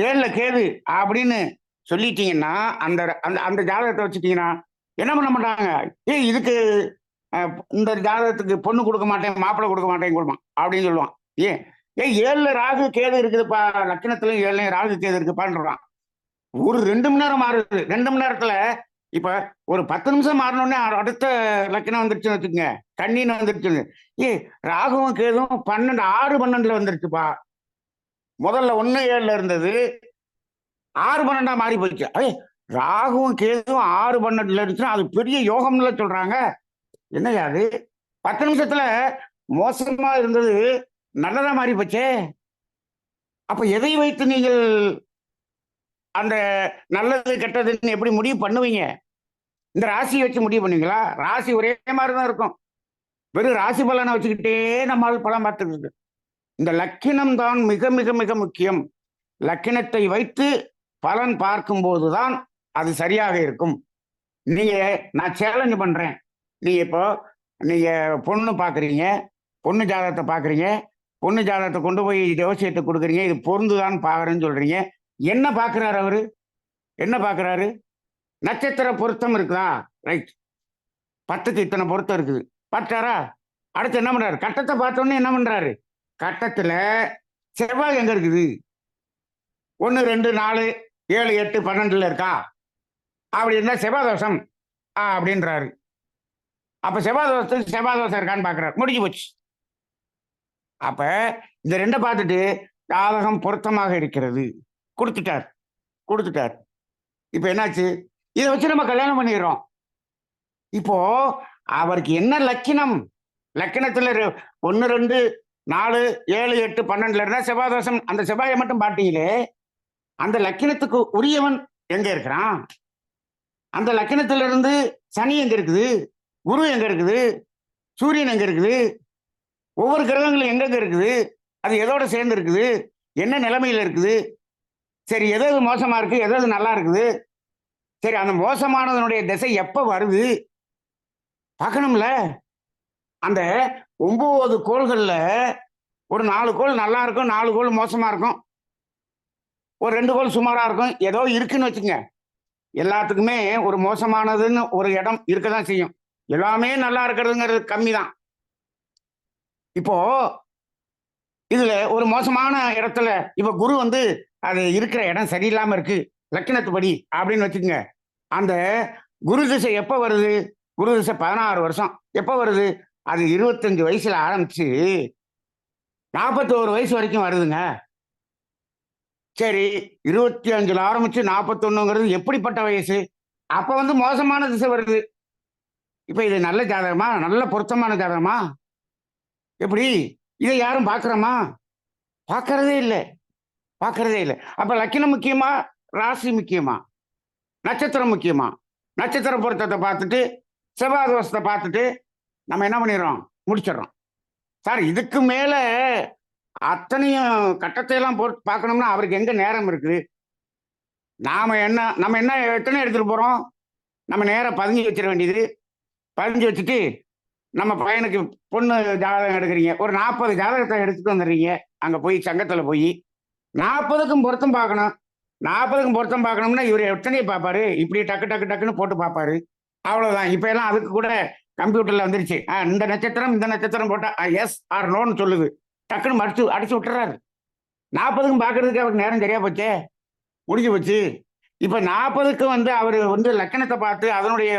7ல கேது அப்படின்னு சொல்லிட்டீங்கன்னா அந்த அந்த ஜாதகத்தை வச்சுட்டீங்கன்னா என்ன பண்ண மாட்டாங்க, இதுக்கு இந்த ஜாதகத்துக்கு பொண்ணு கொடுக்க மாட்டேன், மாப்பிள்ளை கொடுக்க மாட்டேன் கொடுப்பான் அப்படின்னு சொல்லுவான். ஏன் 7ல ராகு கேது இருக்குதுப்பா, லக்கினத்துலயும் 7லயும் ராகு கேது இருக்குப்பான்றான். ஒரு 2 மணி நேரம் மாறுது. 2 மணி நேரத்துல இப்ப ஒரு 10 நிமிஷம் மாறினோடனே அடுத்த லக்கினம் வந்துருச்சுன்னு வச்சுக்கோங்க, கன்னின்னு வந்துருச்சு. ராகுவும் கேதுவும் 12 6 12ல வந்துருச்சுப்பா. முதல்ல 1 7ல இருந்தது 6 12ஆ மாறி போயிடுச்சு. ராகுவும் கேதுவும் 6 12ல இருந்துச்சுன்னா அது பெரிய யோகம்ல சொல்றாங்க. என்னையா அது, 10 நிமிஷத்துல மோசமா இருந்தது நல்லதா மாறி போச்சே. அப்ப எதை வைத்து நீங்கள் அந்த நல்லது கெட்டதுன்னு எப்படி முடிவு பண்ணுவீங்க? இந்த ராசியை வச்சு முடிவு பண்ணுவீங்களா? ராசி ஒரே மாதிரி தான் இருக்கும். வெறும் ராசி பலனை வச்சுக்கிட்டே நம்மால் பலம் பார்த்துக்கிட்டு. இந்த லக்கினம் தான் மிக மிக மிக முக்கியம். லக்கினத்தை வைத்து பலன் பார்க்கும்போது தான் அது சரியாக இருக்கும். நீங்க நான் சேலஞ்ச் பண்றேன். நீங்க இப்போ நீங்க பொண்ணு பாக்குறீங்க, பொண்ணு ஜாதகத்தை பாக்குறீங்க, பொண்ணு ஜாதகத்தை கொண்டு போய் ஜோசியத்தை கொடுக்குறீங்க, இது பொருந்துதான் பாக்குறேன்னு சொல்றீங்க. என்ன பாக்குறாரு அவரு? என்ன பாக்குறாரு? நட்சத்திர பொருத்தம் இருக்குதா? ரைட். 10க்கு இத்தனை பொருத்தம் இருக்குது. பார்த்தாரா? அடுத்து என்ன பண்றாரு? கட்டத்தை பார்த்தோன்னே என்ன பண்றாரு? கட்டத்துல செவ்வாய் எங்க இருக்குது? 1, 2, 4, 7, 8, 12 இருக்கா? அப்படி இருந்தா செவ்வாய் தோஷம் அப்படின்றாரு. அப்ப செவ்வாய் தோஷத்துக்கு செவ்வாய் தோஷம் இருக்கான்னு பாக்குறாரு. முடிஞ்சு போச்சு. அப்ப இந்த ரெண்டை பார்த்துட்டு ஜாதகம் பொருத்தமாக இருக்கிறது கொடுத்துட்டார். இப்ப என்னாச்சு? இதை வச்சு நம்ம கல்யாணம் பண்ணிடுறோம். இப்போ அவருக்கு என்ன லக்கினம்? லக்கினத்துல 1, 2, 4, 7, 8, 12 இருந்தா செவ்வாய் தோஷம். அந்த செவ்வாயை மட்டும் பார்த்தீங்களே, அந்த லக்கினத்துக்கு உரியவன் எங்க இருக்கிறான்? அந்த லக்கினத்துல இருந்து சனி எங்க இருக்குது? குரு எங்க இருக்குது? சூரியன் எங்க இருக்குது? ஒவ்வொரு கிரகங்களும் எங்கெங்க இருக்குது? அது எதோட சேர்ந்து இருக்குது? என்ன நிலைமையில இருக்குது? சரி, எது மோசமா இருக்கு, எது நல்லா இருக்குது? சரி, அந்த மோசமானதனுடைய திசை எப்ப வருது பார்க்கணும்ல. அந்த 9 கோள்கள்ல ஒரு 4 கோள் நல்லா இருக்கும், 4 கோள் மோசமா இருக்கும், ஒரு 2 கோள் சுமாரா இருக்கும். ஏதோ இருக்குன்னு வச்சுங்க. எல்லாத்துக்குமே ஒரு மோசமானதுன்னு ஒரு இடம் இருக்கதான் செய்யும். எல்லாமே நல்லா இருக்கிறதுங்கிறது கம்மி தான். இப்போ இதுல ஒரு மோசமான இடத்துல இப்ப குரு வந்து அது இருக்கிற இடம் சரியில்லாம இருக்கு லக்கினத்துப்படி அப்படின்னு வச்சுக்கோங்க. அந்த குரு திசை எப்ப வருது? குரு திசை 16 வருஷம் எப்ப வருது? அது 25 வயசுல ஆரம்பிச்சு 41 வயசு வரைக்கும் வருதுங்க. சரி, 25ல ஆரம்பிச்சு 41ங்கிறது எப்படிப்பட்ட வயசு? அப்ப வந்து மோசமான திசை வருது. இப்ப இது நல்ல ஜாதகமா? நல்ல பொருத்தமான ஜாதகமா? எப்படி? இதை யாரும் பார்க்கிறோமா? பார்க்கறதே இல்லை. அப்ப லக்கினம் முக்கியமா, ராசி முக்கியமா, நட்சத்திரம் முக்கியமா? நட்சத்திர பொருத்தத்தை பார்த்துட்டு செவ்வாய் தோஷத்தை பார்த்துட்டு நம்ம என்ன பண்ணிடுறோம்? முடிச்சிடறோம். சார், இதுக்கு மேல அத்தனையும் கட்டத்தை எல்லாம் போட்டு பார்க்கணும்னா அவருக்கு எங்க நேரம் இருக்குது? நம்ம என்ன எத்தனை எடுத்துட்டு போறோம்? நம்ம நேரம் பதிஞ்சு வச்சிட வேண்டியது. பதிஞ்சு வச்சுட்டு நம்ம பையனுக்கு பொண்ணு ஜாதகம் எடுக்கிறீங்க, ஒரு 40 ஜாதகத்தை எடுத்துட்டு வந்துடுறீங்க. அங்க போய் சங்கத்துல போய் 40க்கும் பொருத்தம் பார்க்கணும். 40க்கும் பொருத்தம் பார்க்கணும்னா இவர் எத்தனையை பார்ப்பாரு? இப்படி டக்கு டக்கு டக்குன்னு போட்டு பார்ப்பாரு. அவ்வளவுதான். இப்ப எல்லாம் அதுக்கு கூட கம்ப்யூட்டர்ல வந்துருச்சு. இந்த நட்சத்திரம் போட்டா எஸ் ஆர் நோன்னு சொல்லுது. டக்குன்னு அடிச்சு விட்டுறாரு. 40க்கும் பார்க்கறதுக்கு அவருக்கு நேரம் சரியா போச்சே, முடிஞ்சு போச்சு. இப்ப 40க்கு வந்து அவர் வந்து லக்கணத்தை பார்த்து அதனுடைய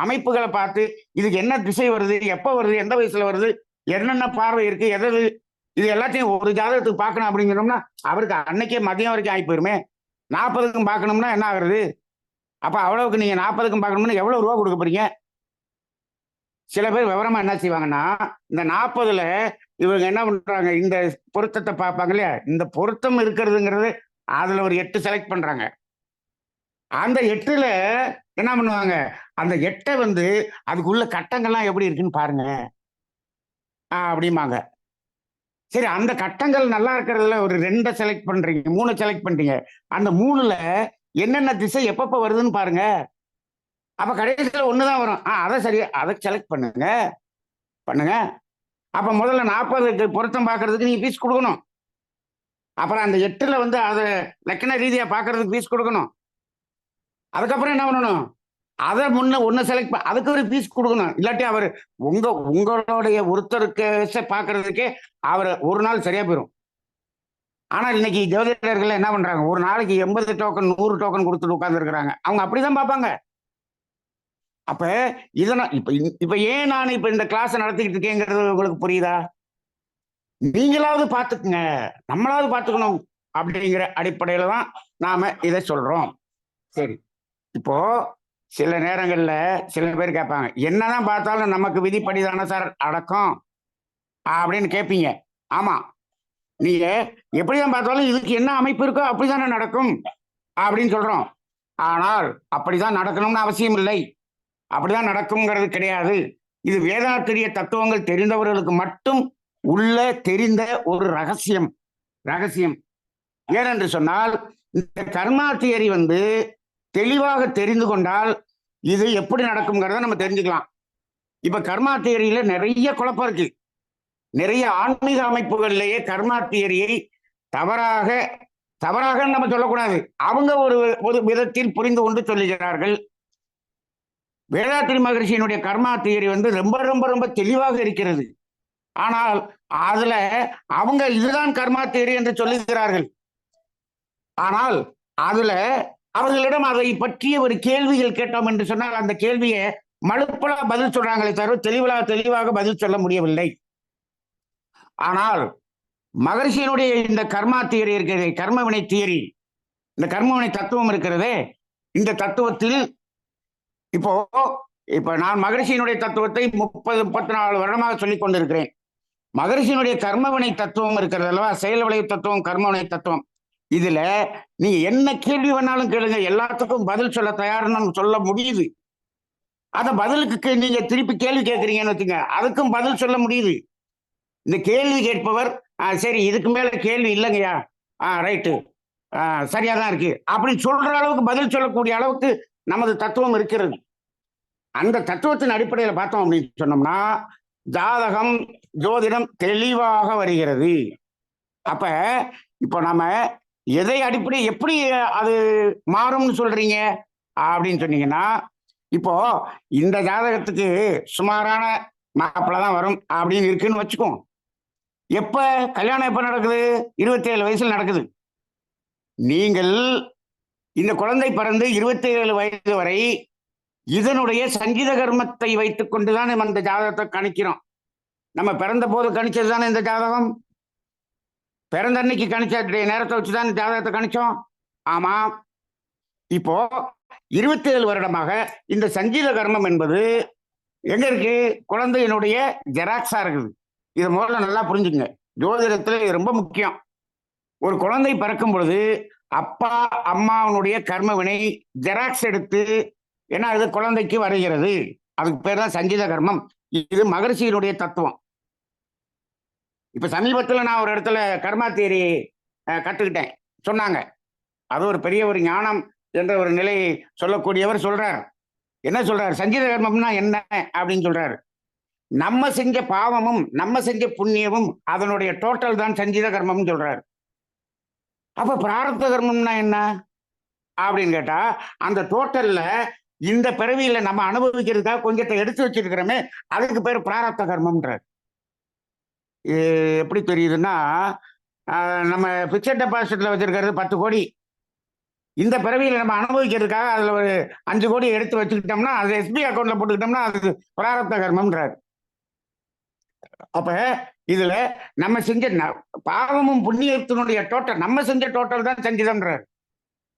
அமைப்புகளை பார்த்து இதுக்கு என்ன திசை வருது, எப்ப வருது, எந்த வயசுல வருது, என்னென்ன பார்வை இருக்கு, எதாவது இது எல்லாத்தையும் ஒரு ஜாதகத்துக்கு பார்க்கணும் அப்படிங்கிறோம்னா அவருக்கு அன்னைக்கே மதியம் வரைக்கும் ஆகி போயிருமே. 40க்கும் பார்க்கணும்னா என்ன ஆகுறது? அப்ப அவ்வளவுக்கு நீங்க 40க்கும் பார்க்கணும்னா எவ்வளவு ரூபா கொடுக்க போறீங்க? சில பேர் விவரமா என்ன செய்வாங்கன்னா, இந்த 40ல இவங்க என்ன பண்றாங்க, இந்த பொருத்தத்தை பார்ப்பாங்க இல்லையா, இந்த பொருத்தம் இருக்கிறதுங்கிறது அதுல ஒரு 8 செலக்ட் பண்றாங்க. அந்த 8ல என்ன பண்ணுவாங்க, அந்த 8 வந்து அதுக்குள்ள கட்டங்கள்லாம் எப்படி இருக்குன்னு பாருங்க அப்படிம்பாங்க. சரி, அந்த கட்டங்கள் நல்லா இருக்கிறதுல ஒரு 2 செலக்ட் பண்றீங்க, 3 செலக்ட் பண்றீங்க. அந்த 3ல என்னென்ன திசை எப்பப்ப வருதுன்னு பாருங்க. அப்ப கடைசியில ஒண்ணுதான் வரும். அதை சரி, அதை செலக்ட் பண்ணுங்க. அப்ப முதல்ல 40க்கு பொருத்தம் பார்க்கறதுக்கு நீங்க ஃபீஸ் கொடுக்கணும். அப்புறம் அந்த 8ல வந்து அதை லக்கண ரீதியா பார்க்கறதுக்கு ஃபீஸ் கொடுக்கணும். அதுக்கப்புறம் என்ன பண்ணணும், அதை ஒன்னு செலக்ட் அதுக்கு ஒரு ஃபீஸ் கொடுக்கணும். இல்லாட்டி அவர் உங்களுடைய ஒருத்தருக்கு பார்க்கறதுக்கே அவர் ஒரு நாள் சரியா போயிடும். ஆனா இன்னைக்கு ஜோதிடர்கள் என்ன பண்றாங்க, ஒரு நாளைக்கு 80 டோக்கன் 100 டோக்கன் கொடுத்துட்டு உட்கார்ந்து இருக்கிறாங்க. அவங்க அப்படிதான் பார்ப்பாங்க. அப்ப இதெல்லாம் இப்ப ஏன் நான் இப்ப இந்த கிளாஸ் நடத்திக்கிட்டு இருக்கேங்கிறது உங்களுக்கு புரியுதா? நீங்களாவது பார்த்துக்குங்க, நம்மளாவது பார்த்துக்கணும் அப்படிங்கிற அடிப்படையில தான் நாம இதை சொல்றோம். சரி, இப்போ சில நேரங்கள்ல சில பேர் கேட்பாங்க, என்னதான் பார்த்தாலும் நமக்கு விதிப்படிதானே சார் அடக்கம் அப்படின்னு கேட்பீங்க. ஆமா, நீங்க எப்படிதான் பார்த்தாலும் இதுக்கு என்ன அமைப்பு இருக்கோ அப்படித்தானே நடக்கும் அப்படின்னு சொல்றோம். ஆனால் அப்படிதான் நடக்கணும்னு அவசியம் இல்லை. அப்படிதான் நடக்குங்கிறது கிடையாது. இது வேதாத்திரிய தத்துவங்கள் தெரிந்தவர்களுக்கு மட்டும் உள்ள தெரிந்த ஒரு ரகசியம். ஏனென்று சொன்னால், இந்த கர்மா தியரி தெளிவாக தெரிந்து கொண்டால் இது எப்படி நடக்குங்கிறத நம்ம தெரிஞ்சுக்கலாம். இப்ப கர்மா தியரியில நிறைய குழப்பம் இருக்கு. நிறைய ஆன்மீக அமைப்புகளிலேயே கர்மா தியரியை தவறாக நம்ம சொல்லக்கூடாது. அவங்க ஒரு விதத்தில் புரிந்து கொண்டு சொல்லுகிறார்கள். வேதாத்திரி மகரிஷியினுடைய கர்மா தியரி ரொம்ப ரொம்ப ரொம்ப தெளிவாக இருக்கிறது. ஆனால் அதுல அவங்க இதுதான் கர்மா தியரி என்று சொல்லுகிறார்கள். ஆனால் அதுல அவர்களிடம் அதை பற்றிய ஒரு கேள்விகள் கேட்டோம் என்று சொன்னால் அந்த கேள்வியை மழுப்பலா பதில் சொல்றாங்களே தவிர தெளிவாக பதில் சொல்ல முடியவில்லை. ஆனால் மகரிஷியினுடைய இந்த கர்மா தியரி இருக்கிறது, கர்மவினை தியரி, இந்த கர்மவினை தத்துவம் இருக்கிறதே, இந்த தத்துவத்தில் இப்போ நான் மகரிஷியினுடைய தத்துவத்தை 34 வருடமாக சொல்லிக் கொண்டிருக்கிறேன். மகரிஷியினுடைய கர்மவினை தத்துவம் இருக்கிறது அல்லவா, செயல் விளைவு தத்துவம், கர்மவினை தத்துவம். இதுல நீங்க என்ன கேள்வி வேணாலும் கேளுங்க, எல்லாத்துக்கும் பதில் சொல்ல தயார்னு சொல்ல முடியுது. அத பதிலுக்கு நீங்க திருப்பி கேள்வி கேட்கறீங்கன்னு வச்சுங்க, அதுக்கும் பதில் சொல்ல முடியுது. இந்த கேள்வி கேட்பவர் சரி இதுக்கு மேல கேள்வி இல்லைங்கய்யா, ரைட்டு, சரியாதான் இருக்கு அப்படின்னு சொல்ற அளவுக்கு பதில் சொல்லக்கூடிய அளவுக்கு நமது தத்துவம் இருக்கிறது. அந்த தத்துவத்தின் அடிப்படையில் பார்த்தோம் அப்படின்னு சொன்னோம்னா ஜாதகம், ஜோதிடம் தெளிவாக வருகிறது. அப்ப இப்போ நம்ம எதை அடிப்படை எப்படி அது மாறும்னு சொல்றீங்க அப்படின்னு சொன்னீங்கன்னா, இப்போ இந்த ஜாதகத்துக்கு சுமாரான மாப்பிள்ளை தான் வரும் அப்படின்னு இருக்குன்னு வச்சுக்கோம். எப்ப கல்யாணம் எப்ப நடக்குது? 27 வயசுல நடக்குது. நீங்கள் இந்த குழந்தை பிறந்து 27 வயது வரை இதனுடைய சங்கீத கர்மத்தை வைத்துக் கொண்டுதான் நம்ம இந்த ஜாதகத்தை கணிக்கிறோம். நம்ம பிறந்த போது கணிச்சது தானே இந்த ஜாதகம். பிறந்த அன்னைக்கு கணிச்ச நேரத்தை வச்சுதான் இந்த ஜாதகத்தை கணிச்சோம். ஆமா. இப்போ 27 வருடமாக இந்த சங்கீத கர்மம் என்பது எங்க இருக்கு? குழந்தையினுடைய ஜெராக்ஸா இருக்குது. இதை முதல்ல நல்லா புரிஞ்சுங்க. ஜோதிடத்துல இது ரொம்ப முக்கியம். ஒரு குழந்தை பிறக்கும் பொழுது அப்பா அம்மாவுடைய கர்ம வினை ஜெராக்ஸ் எடுத்து ஏன்னா இது குழந்தைக்கு வருகிறது. அதுக்கு பேர் தான் சங்கீத கர்மம். இது மகரிஷியினுடைய தத்துவம். இப்ப சமீபத்துல நான் ஒரு இடத்துல கர்மா தியரி கத்துக்கிட்டேன் சொன்னாங்க. அது ஒரு பெரிய ஒரு ஞானம் என்ற ஒரு நிலையை சொல்லக்கூடியவர் சொல்றார். என்ன சொல்றாரு? சங்கீத கர்மம்னா என்ன அப்படின்னு சொல்றாரு. நம்ம செஞ்ச பாவமும் நம்ம செஞ்ச புண்ணியமும் அதனுடைய டோட்டல் தான் சங்கீத கர்மம் சொல்றாரு. அப்ப பிராரப்த கர்மம்னா என்ன அப்படின்னு கேட்டா, அந்த டோட்டல்ல இந்த பிறவியில நம்ம அனுபவிக்கிறதுக்காக கொஞ்சத்தை எடுத்து வச்சிருக்கிறோமே அதுக்கு பேர் பிராரப்த கர்மம்ன்றார். எப்படி தெரியுதுன்னா, நம்ம பிக்சட் டெபாசிட்ல வச்சிருக்கிறது 10 கோடி. இந்த பிறவியில நம்ம அனுபவிக்கிறதுக்காக அதுல ஒரு 5 கோடி எடுத்து வச்சுக்கிட்டோம்னா அது எஸ்பி அக்கௌண்ட்ல போட்டுக்கிட்டோம்னா அது பிராரப்த கர்மம்ன்றார். அப்ப இதுல நம்ம செஞ்ச பாவமும் புண்ணியத்தினுடைய டோட்டல், நம்ம செஞ்ச டோட்டல் தான் சங்கீதம்ன்றார்.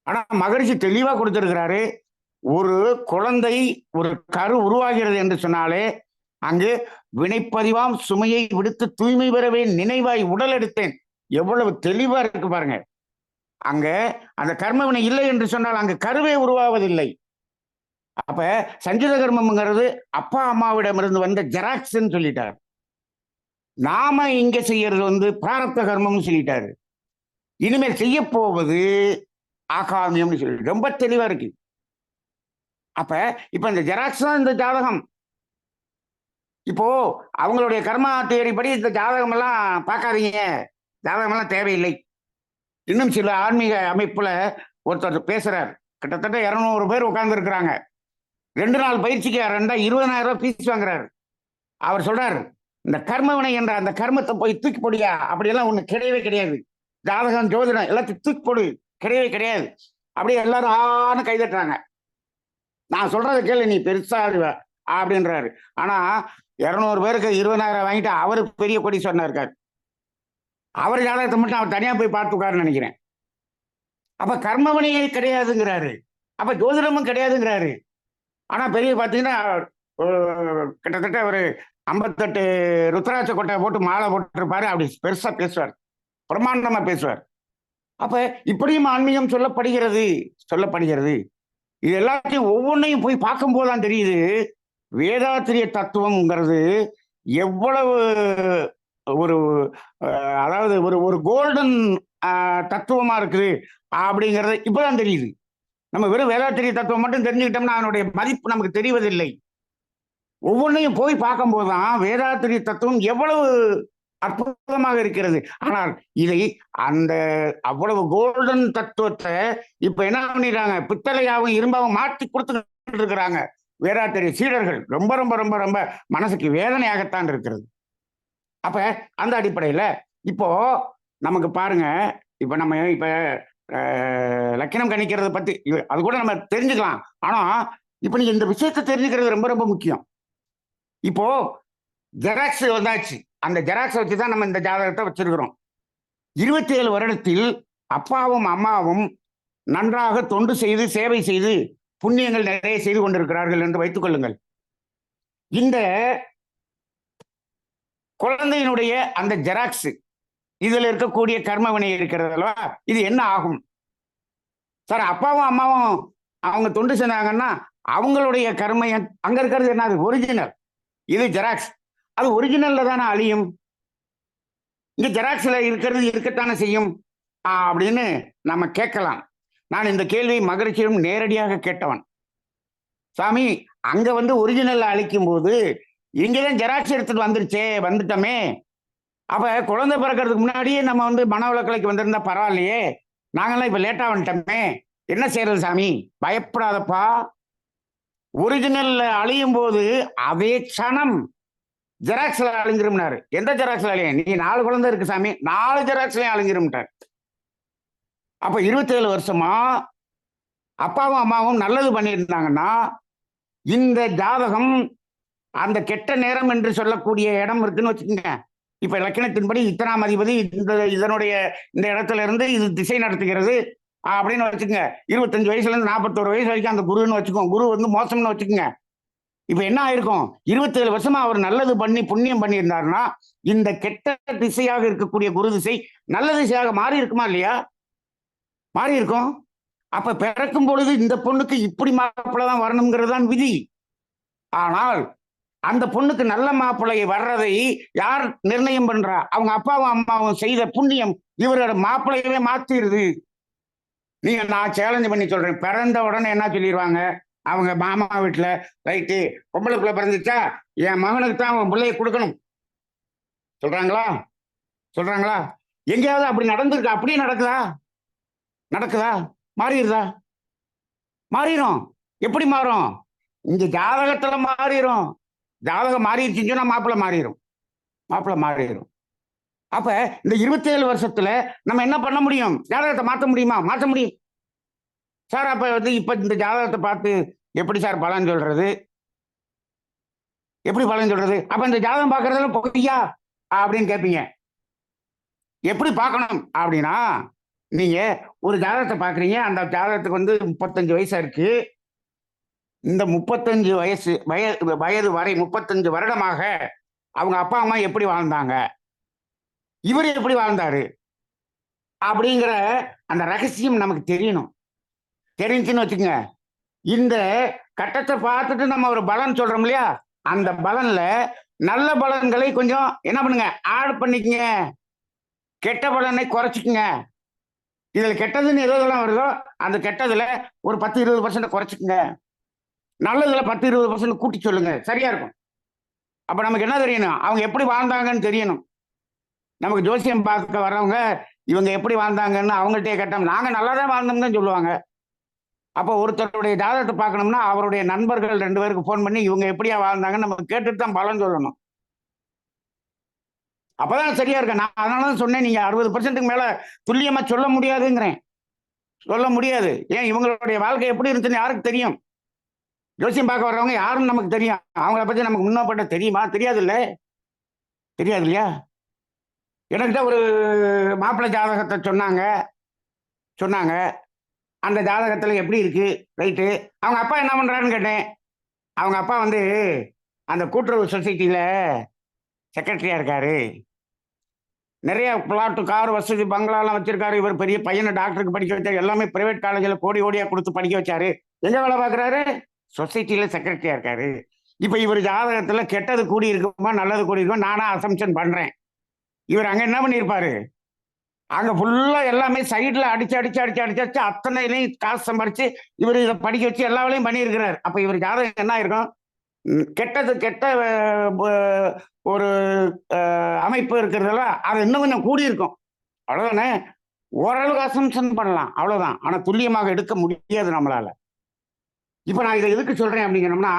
ஆனா மகரிஷி தெளிவா கொடுத்திருக்கிறாரு. ஒரு குழந்தை ஒரு கரு உருவாகிறது என்று சொன்னாலே அங்கு வினைப்பதிவாம் சுமையை விடுத்து தூய்மை பெறவே நினைவாய் உடல் எடுத்தேன். எவ்வளவு தெளிவா இருக்கு பாருங்க. அங்க அந்த கர்மவினை இல்லை என்று சொன்னால் அங்கு கருவே உருவாவதில்லை. அப்ப சங்கீத கர்மம்ங்கிறது அப்பா அம்மாவிடமிருந்து வந்த ஜெராக்ஸ்ன்னு சொல்லிட்டார். நாம இங்க செய்யறது பிராரப்த கர்மம்னு சொல்லிட்டாரு. இனிமேல் செய்ய போவது ஆகாமியம்னு சொல்லி ரொம்ப தெளிவா இருக்கு. அப்ப இப்ப இந்த ஜெராக்ஸ் தான் இந்த ஜாதகம். இப்போ அவங்களுடைய கர்மா தியரி படி இந்த ஜாதகம் எல்லாம் பார்க்காதீங்க, ஜாதகம் எல்லாம் தேவையில்லை. இன்னும் சில ஆன்மீக அமைப்புல ஒருத்தர் பேசுறார். கிட்டத்தட்ட 200 பேர் உட்கார்ந்து இருக்கிறாங்க. 2 நாள் பயிற்சிக்கு 20,000 ரூபாய் ஃபீஸ் வாங்குறாரு. அவர் சொல்றாரு, இந்த கர்மவினை என்ற அந்த கர்மத்தை போய் தூக்கி போடியா, அப்படியெல்லாம் ஒண்ணு கிடையவே கிடையாது. ஜாதகம் ஜோதிடம் எல்லாத்தையும் தூக்கி போடு, கிடையவே கிடையாது. அப்படியே எல்லாரும் ஆன்னு கைதட்டுறாங்க. நான் சொல்றதை கேள்வி, நீ பெருசா அப்படின்றாரு. ஆனா 200 பேருக்கு 20,000 வாங்கிட்டு அவரு பெரிய கோடீஸ்வரனா இருக்காரு. அவர் ஜாதகத்தை மட்டும் அவர் தனியா போய் பார்த்துக்காருன்னு நினைக்கிறேன். அப்ப கர்மவினையே கிடையாதுங்கிறாரு. அப்ப ஜோதிடமும் கிடையாதுங்கிறாரு. ஆனா பெரிய பாத்தீங்கன்னா கிட்டத்தட்ட ஒரு 58 ருத்ராட்ச கொட்டையை போட்டு மாலை போட்டுருப்பாரு. அப்படி பெருசா பேசுவார், பிரமாண்டமா பேசுவார். அப்ப இப்படியும் ஆன்மீகம் சொல்லப்படுகிறது. இது எல்லாத்தையும் ஒவ்வொன்றையும் போய் பார்க்கும்போது தான் தெரியுது வேதாத்திரிய தத்துவம்ங்கிறது எவ்வளவு ஒரு அதாவது ஒரு ஒரு கோல்டன் தத்துவமா இருக்குது அப்படிங்கிறது இப்பதான் தெரியுது. நம்ம வெறும் வேதாத்திரிய தத்துவம் மட்டும் தெரிஞ்சுக்கிட்டோம்னா அதனுடைய மதிப்பு நமக்கு தெரிவதில்லை. ஒவ்வொன்றையும் போய் பார்க்கும்போது தான் வேதாத்திரிய தத்துவம் எவ்வளவு அற்புதமாக இருக்கிறது. ஆனால் இதை அந்த அவ்வளவு கோல்டன் தத்துவத்தை இப்ப என்ன பண்ணிடுறாங்க, பித்தளையாவும் இரும்பாவும் மாற்றி கொடுத்துக்கிட்டு இருக்கிறாங்க வேதாத்திரிய சீடர்கள். ரொம்ப ரொம்ப ரொம்ப ரொம்ப மனசுக்கு வேதனையாகத்தான் இருக்கிறது. அப்ப அந்த அடிப்படையில இப்போ நமக்கு பாருங்க, இப்ப நம்ம இப்ப லக்கினம் கணிக்கிறத பத்தி அது கூட நம்ம தெரிஞ்சுக்கலாம். ஆனா இப்ப நீங்க இந்த விஷயத்தை தெரிஞ்சுக்கிறது ரொம்ப ரொம்ப முக்கியம். இப்போ ஜெராக்ஸ் வந்தாச்சு. அந்த ஜெராக்ஸ் வச்சுதான் நம்ம இந்த ஜாதகத்தை வச்சிருக்கிறோம். 27 வருடத்தில் அப்பாவும் அம்மாவும் நன்றாக தொண்டு செய்து சேவை செய்து புண்ணியங்கள் நிறைய செய்து கொண்டிருக்கிறார்கள் என்று வைத்துக் கொள்ளுங்கள். இந்த குழந்தையினுடைய அந்த ஜெராக்ஸ் இதுல இருக்கக்கூடிய கர்ம வினை இருக்கிறதல்வா, இது என்ன ஆகும் சார்? அப்பாவும் அம்மாவும் அவங்க தொண்டு செஞ்சாங்கன்னா அவங்களுடைய கர்மைய அங்க இருக்கிறது என்ன, அது ஒரிஜினல், இது ஜெராக்ஸ். அது ஒரிஜினல்ல தானே அழியும். இங்க ஜெராக்ஸ்ல இருக்கிறது இருக்கத்தானே செய்யும் அப்படின்னு நம்ம கேட்கலாம். நான் இந்த கேள்வியை மகரிஷியிடம் நேரடியாக கேட்டவன். சாமி, அங்க வந்து ஒரிஜினல் அழிக்கும் போது இங்கதான் ஜெராக்ஸ் எடுத்துட்டு வந்துட்டோமே, அப்ப குழந்தை பிறக்கிறதுக்கு முன்னாடியே நம்ம வந்து மனவளக்கலைக்கு வந்திருந்தா பரவாயில்லையே, நாங்கெல்லாம் இப்ப லேட்டா வந்துட்டோமே, என்ன செய்யறது சாமி? பயப்படாதப்பா. ஒரிஜினல்ல அழியும் போது அதே க்ஷணம் ஜெராக்ஸ்ல அழிஞ்சிரும்னாரு. எந்த ஜெராக்ஸ்ல அழிய? நீ 4 குழந்தை இருக்கு சாமி, 4 ஜெராக்ஸ்லயும் அழிஞ்சிரும்ட்டார். அப்ப 27 வருஷமா அப்பாவும் அம்மாவும் நல்லது பண்ணியிருந்தாங்கன்னா இந்த ஜாதகம் அந்த கெட்ட நேரம் என்று சொல்லக்கூடிய இடம் இருக்குன்னு வச்சுக்கோங்க. இப்ப இலக்கணத்தின்படி இத்தனாம் அதிபதி இதனுடைய இந்த இடத்துல இருந்து இது திசை நடத்துகிறது அப்படின்னு வச்சுக்கோங்க. 25 வயசுல இருந்து 41 வயசு வரைக்கும் அந்த குருன்னு வச்சுக்கோங்க. குரு வந்து மோசம்னு வச்சுக்கோங்க. இப்ப என்ன ஆயிருக்கும், 27 வருஷமா அவர் நல்லது பண்ணி புண்ணியம் பண்ணியிருந்தாருன்னா இந்த கெட்ட திசையாக இருக்கக்கூடிய குரு திசை நல்ல திசையாக மாறி இருக்குமா இல்லையா? மாறி இருக்கும். அப்ப பிறக்கும் பொழுது இந்த பொண்ணுக்கு இப்படி மாப்பிள்ளைதான் வரணுங்கிறது தான் விதி. ஆனால் அந்த பொண்ணுக்கு நல்ல மாப்பிள்ளை வர்றதை யார் நிர்ணயம் பண்றா? அவங்க அப்பாவும் அம்மாவும் செய்த புண்ணியம் இவரோட மாப்பிள்ளையவே மாத்திடுது. நீங்க, நான் சேலஞ்ச் பண்ணி சொல்றேன், பிறந்த உடனே என்ன சொல்லிடுவாங்க அவங்க மாமா வீட்டுல, ரைட்டு பொம்பளை பிள்ளை பிறந்துச்சா என் மகனுக்கு தான் அவன் பிள்ளைய கொடுக்கணும் சொல்றாங்களா? சொல்றாங்களா? எங்கேயாவது அப்படி நடந்திருக்கா? அப்படியே நடக்குதா? மாறிடுதா? மாறிடும். எப்படி மாறும்? இங்க ஜாதகத்துல மாறிடும். ஜாதகம் மாறிடுச்சுன்னு சொன்னா மாப்பிள்ளை மாறிடும். அப்ப இந்த 27 வருஷத்துல நம்ம என்ன பண்ண முடியும்? ஜாதகத்தை மாற்ற முடியுமா? மாற்ற முடியும் சார். அப்ப வந்து இப்ப இந்த ஜாதகத்தை பார்த்து எப்படி சார் பலன் சொல்றது? எப்படி பலன் சொல்றது? அப்ப இந்த ஜாதகம் பார்க்கறதுல பொய்யா அப்படின்னு கேட்பீங்க. எப்படி பார்க்கணும் அப்படின்னா, நீங்க ஒரு ஜாதகத்தை பாக்குறீங்க, அந்த ஜாதகத்துக்கு வந்து 35 வயசா இருக்கு. இந்த 35 வயது வரை 35 வருடமாக அவங்க அப்பா அம்மா எப்படி வாழ்ந்தாங்க, இவர் எப்படி வாழ்ந்தாரு அப்படிங்கிற அந்த ரகசியம் நமக்கு தெரியணும். தெரிஞ்சுன்னு வச்சுக்கோங்க, இந்த கட்டத்தை பார்த்துட்டு நம்ம ஒரு பலன் சொல்றோம் இல்லையா, அந்த பலன்ல நல்ல பலன்களை கொஞ்சம் என்ன பண்ணுங்க, ஆட் பண்ணிக்கங்க, கெட்ட பலனை குறைச்சிக்கங்க. இதுல கெட்டதுன்னு எதெல்லாம் வருதோ அந்த கெட்டதுல ஒரு 10-20% குறைச்சிக்கங்க, நல்லதுல 10-20% கூட்டி சொல்லுங்க, சரியா இருக்கும். அப்ப நமக்கு என்ன தெரியணும், அவங்க எப்படி வாழ்ந்தாங்கன்னு தெரியணும். நமக்கு ஜோசியம் பார்க்க வர்றவங்க இவங்க எப்படி வாழ்ந்தாங்கன்னு அவங்கள்ட்டே கேட்டோம், நாங்க நல்லாதான் வாழ்ந்தோம்னு சொல்லுவாங்க. அப்போ ஒருத்தருடைய ஜாதகத்தை பார்க்கணும்னா அவருடைய நண்பர்கள் 2 பேருக்கு போன் பண்ணி இவங்க எப்படியா வாழ்ந்தாங்கன்னு நம்ம கேட்டுட்டு தான் பலன் சொல்லணும். அப்பதான் சரியா இருக்கு. நான் அதனாலதான் சொன்னேன், நீங்க 60%க்கு மேல துல்லியமா சொல்ல முடியாதுங்கிறேன். சொல்ல முடியாது. ஏன், இவங்களுடைய வாழ்க்கை எப்படி இருந்துச்சுன்னு யாருக்கு தெரியும்? ஜோசியம் பார்க்க வர்றவங்க யாரும் நமக்கு தெரியும், அவங்கள பத்தி நமக்கு முன்னப்பட்ட தெரியுமா? தெரியாது இல்லையா? எனக்கிட்ட ஒரு மாப்பிள்ளை ஜாதகத்தை சொன்னாங்க. அந்த ஜாதகத்துல எப்படி இருக்கு, ரைட்டு. அவங்க அப்பா என்ன பண்றாருன்னு கேட்டேன். அவங்க அப்பா வந்து அந்த கூட்டுறவு சொசைட்டியில செக்ரட்டரியா இருக்காரு, நிறைய பிளாட்டு, கார் வசதி, பங்களாலாம் வச்சிருக்காரு. இவர் பெரிய பையனை டாக்டருக்கு படிக்க வச்சாரு, எல்லாமே பிரைவேட் காலேஜில் கோடியா கொடுத்து படிக்க வச்சாரு. எங்க வேலை பார்க்குறாரு? சொசைட்டில செக்ரட்டரியா இருக்காரு. இப்ப இவர் ஜாதகத்துல கெட்டது கூடி இருக்குமா நல்லது கூடி இருக்குமா நானா அசம்ஷன் பண்றேன். இவர் அங்க என்ன பண்ணியிருப்பாரு? அங்க ஃபுல்லா எல்லாமே சைடுல அடிச்சு அடிச்சு அடிச்சு அடிச்சு அடிச்சு அத்தனையிலையும் காசு சம்பாரிச்சு இவர் இதை படிக்க வச்சு எல்லா வேலையும் பண்ணியிருக்கிறார். அப்ப இவர் ஜாதகம் என்ன இருக்கும்? கெட்டது கெட்ட ஒரு அமைப்பு இருக்கிறதுல அது இன்னும் கொஞ்சம் கூடி இருக்கும். அவ்வளவுதானே. ஓரளவுக்கு அசம்ஷன் பண்ணலாம், அவ்வளவுதான். ஆனா துல்லியமாக எடுக்க முடியாது நம்மளால. இப்ப நான் இதை எதுக்கு சொல்றேன் அப்படிங்கிறோம்னா,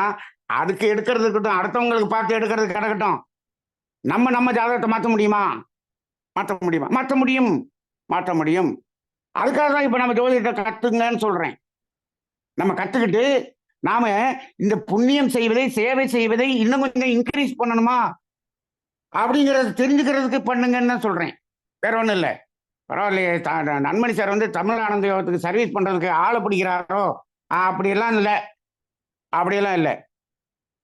அதுக்கு எடுக்கிறது இருக்கட்டும், அடுத்தவங்களுக்கு பார்த்து எடுக்கிறது கிடக்கட்டும். நம்ம ஜாதகத்தை மாற்ற முடியுமா? மாற்ற முடியுமா? மாற்ற முடியும், மாற்ற முடியும். அதுக்காக தான் இப்ப நம்ம ஜோதிடத்தை கத்துங்கன்னு சொல்றேன். நம்ம கத்துக்கிட்டு நாம இந்த புண்ணியம் செய்வதை, சேவை செய்வதை இன்னும் கொஞ்சம் இன்க்ரீஸ் பண்ணணுமா அப்படிங்கறது தெரிஞ்சுக்கிறதுக்கு பண்ணுங்கன்னு தான் சொல்றேன். வேற ஒண்ணும் இல்லை. பரவாயில்லையே, நன்மணி சார் வந்து தமிழ் ஆனந்த யோகத்துக்கு சர்வீஸ் பண்றதுக்கு ஆளை பிடிக்கிறாரோ அப்படியெல்லாம் இல்லை, அப்படியெல்லாம் இல்லை.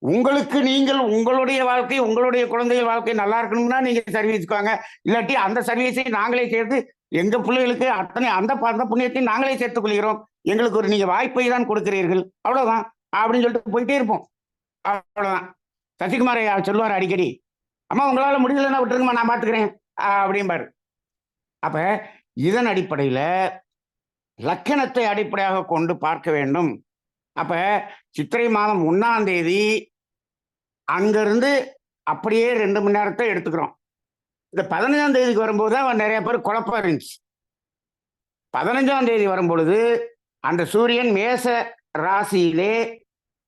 உங்களுக்கு நீங்கள் உங்களுடைய வாழ்க்கை, உங்களுடைய குழந்தைகள் வாழ்க்கை நல்லா இருக்கணும்னா நீங்க சர்வீஸ்க்கு வாங்க. இல்லாட்டி அந்த சர்வீஸை நாங்களே சேர்த்து எங்க பிள்ளைகளுக்கு அத்தனை அந்த புண்ணியத்தையும் நாங்களே சேர்த்துக் கொள்கிறோம். எங்களுக்கு ஒரு நீங்க வாய்ப்பை தான் கொடுக்கிறீர்கள், அவ்வளவுதான் அப்படின்னு சொல்லிட்டு போயிட்டே இருப்போம். அவ்வளவுதான். சசிகுமார் சொல்லுவார் அடிக்கடி, அம்மா உங்களால முடியலன்னா விட்டுருங்கம்மா நான் பாத்துக்கிறேன் அப்படிம்பாரு. அப்ப இதன் அடிப்படையில லக்கணத்தை அடிப்படையாக கொண்டு பார்க்க வேண்டும். அப்ப சித்திரை மாதம் 1ஆம் தேதி அங்கிருந்து அப்படியே 2 மணி நேரத்தை எடுத்துக்கிறோம். இந்த 15ஆம் தேதிக்கு வரும்போது தான் நிறைய பேர் குழப்பம் இருந்துச்சு. 15ஆம் தேதி வரும்பொழுது அந்த சூரியன் மேச ராசியிலே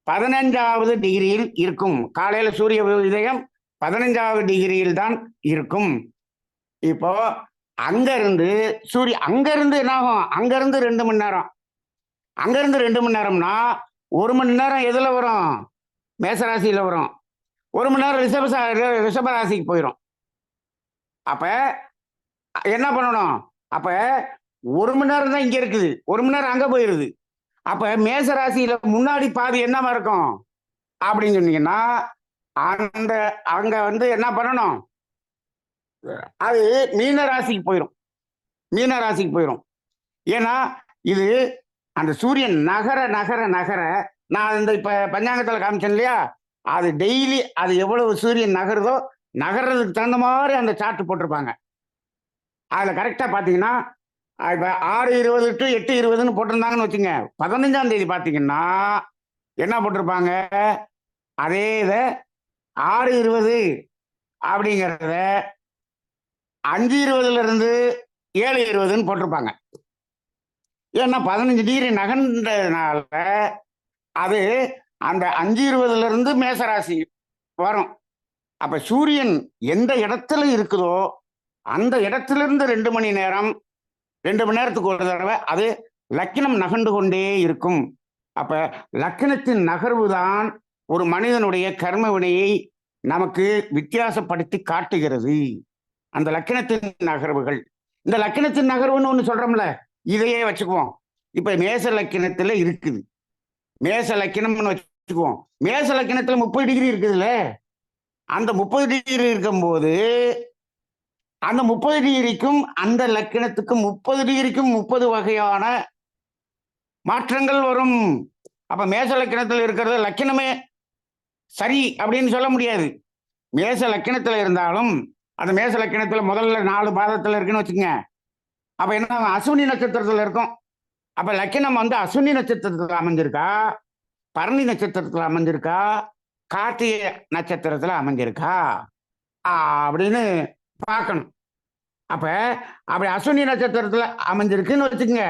15வது டிகிரியில் இருக்கும். காலையில சூரிய உதயம் 15வது டிகிரியில் தான் இருக்கும். இப்போ அங்கிருந்து அங்கிருந்து என்ன ஆகும்? அங்கிருந்து 2 மணி நேரம், அங்கிருந்து 2 மணி நேரம்னா 1 மணி நேரம் எதுல வரும்? மேசராசியில வரும். 1 மணி நேரம் ரிஷபராசிக்கு போயிடும். அப்ப என்ன பண்ணணும்? அப்ப 1 மணி நேரம் தான் இங்க இருக்குது, 1 மணி நேரம் அங்க போயிருது. அப்ப மேசராசியில முன்னாடி பாதி என்னமா இருக்கும் அப்படின்னு சொன்னீங்கன்னா, அந்த அங்க வந்து என்ன பண்ணணும்? அது மீன ராசிக்கு போயிடும், மீன ராசிக்கு போயிடும். ஏன்னா இது அந்த சூரியன் நகர நகர நகர, நான் இந்த இப்ப பஞ்சாங்கத்தில் காமிச்சேன் இல்லையா, அது டெய்லி அது எவ்வளவு சூரியன் நகருதோ நகர்றதுக்கு தகுந்த மாதிரி அந்த சார்ட் போட்டிருப்பாங்க. அதுல கரெக்டா பாத்தீங்கன்னா இப்ப 6:20 to 8:20 போட்டிருந்தாங்கன்னு வச்சுங்க. 15ஆம் தேதி பாத்தீங்கன்னா என்ன போட்டிருப்பாங்க? அதே இதை 6:20 அப்படிங்கிறத 5:20 இருந்து 7:20 போட்டிருப்பாங்க. ஏன்னா 15 டிகிரி நகர்ந்ததுனால அது அந்த 5:20 இருந்து மேசராசி வரும். அப்ப சூரியன் எந்த இடத்துல இருக்குதோ அந்த இடத்துல இருந்து 2 மணி நேரம், 2 மணி நேரத்துக்கு ஒரு தடவை அது லக்கினம் நகர்ந்து கொண்டே இருக்கும். அப்ப லக்கினத்தின் நகர்வு தான் ஒரு மனிதனுடைய கர்ம வினையை நமக்கு வித்தியாசப்படுத்தி காட்டுகிறது. அந்த லக்கினத்தின் நகர்வுகள், இந்த லக்கினத்தின் நகர்வுன்னு ஒண்ணு சொல்றோம்ல, இதையே வச்சுக்குவோம். இப்ப மேச லக்கினத்துல இருக்குது, மேச லக்கினம்னு வச்சுக்குவோம். மேச லக்கினத்துல 30 டிகிரி இருக்குதுல்ல, அந்த 30 டிகிரி இருக்கும்போது அந்த 30 டிகிரிக்கும் அந்த லக்கினத்துக்கும் 30 டிகிரிக்கும் 30 வகையான மாற்றங்கள் வரும். அப்ப மேச லக்கினத்தில் இருக்கிறது லக்கினமே சரி அப்படின்னு சொல்ல முடியாது. மேச லக்கினத்துல இருந்தாலும் அந்த மேச லக்கினத்துல முதல்ல 4 பாதத்துல இருக்குன்னு வச்சுக்கோங்க. அப்ப என்ன அஸ்வினி நட்சத்திரத்துல இருக்கும். அப்ப லக்கினம் வந்து அஸ்வினி நட்சத்திரத்துல அமைஞ்சிருக்கா, பரணி நட்சத்திரத்துல அமைஞ்சிருக்கா, கார்த்திகை நட்சத்திரத்துல அமைஞ்சிருக்கா அப்படின்னு பார்க்கணும். அப்ப அப்படி அஸ்வினி நட்சத்திரத்துல அமைஞ்சிருக்குன்னு வச்சுக்கோங்க.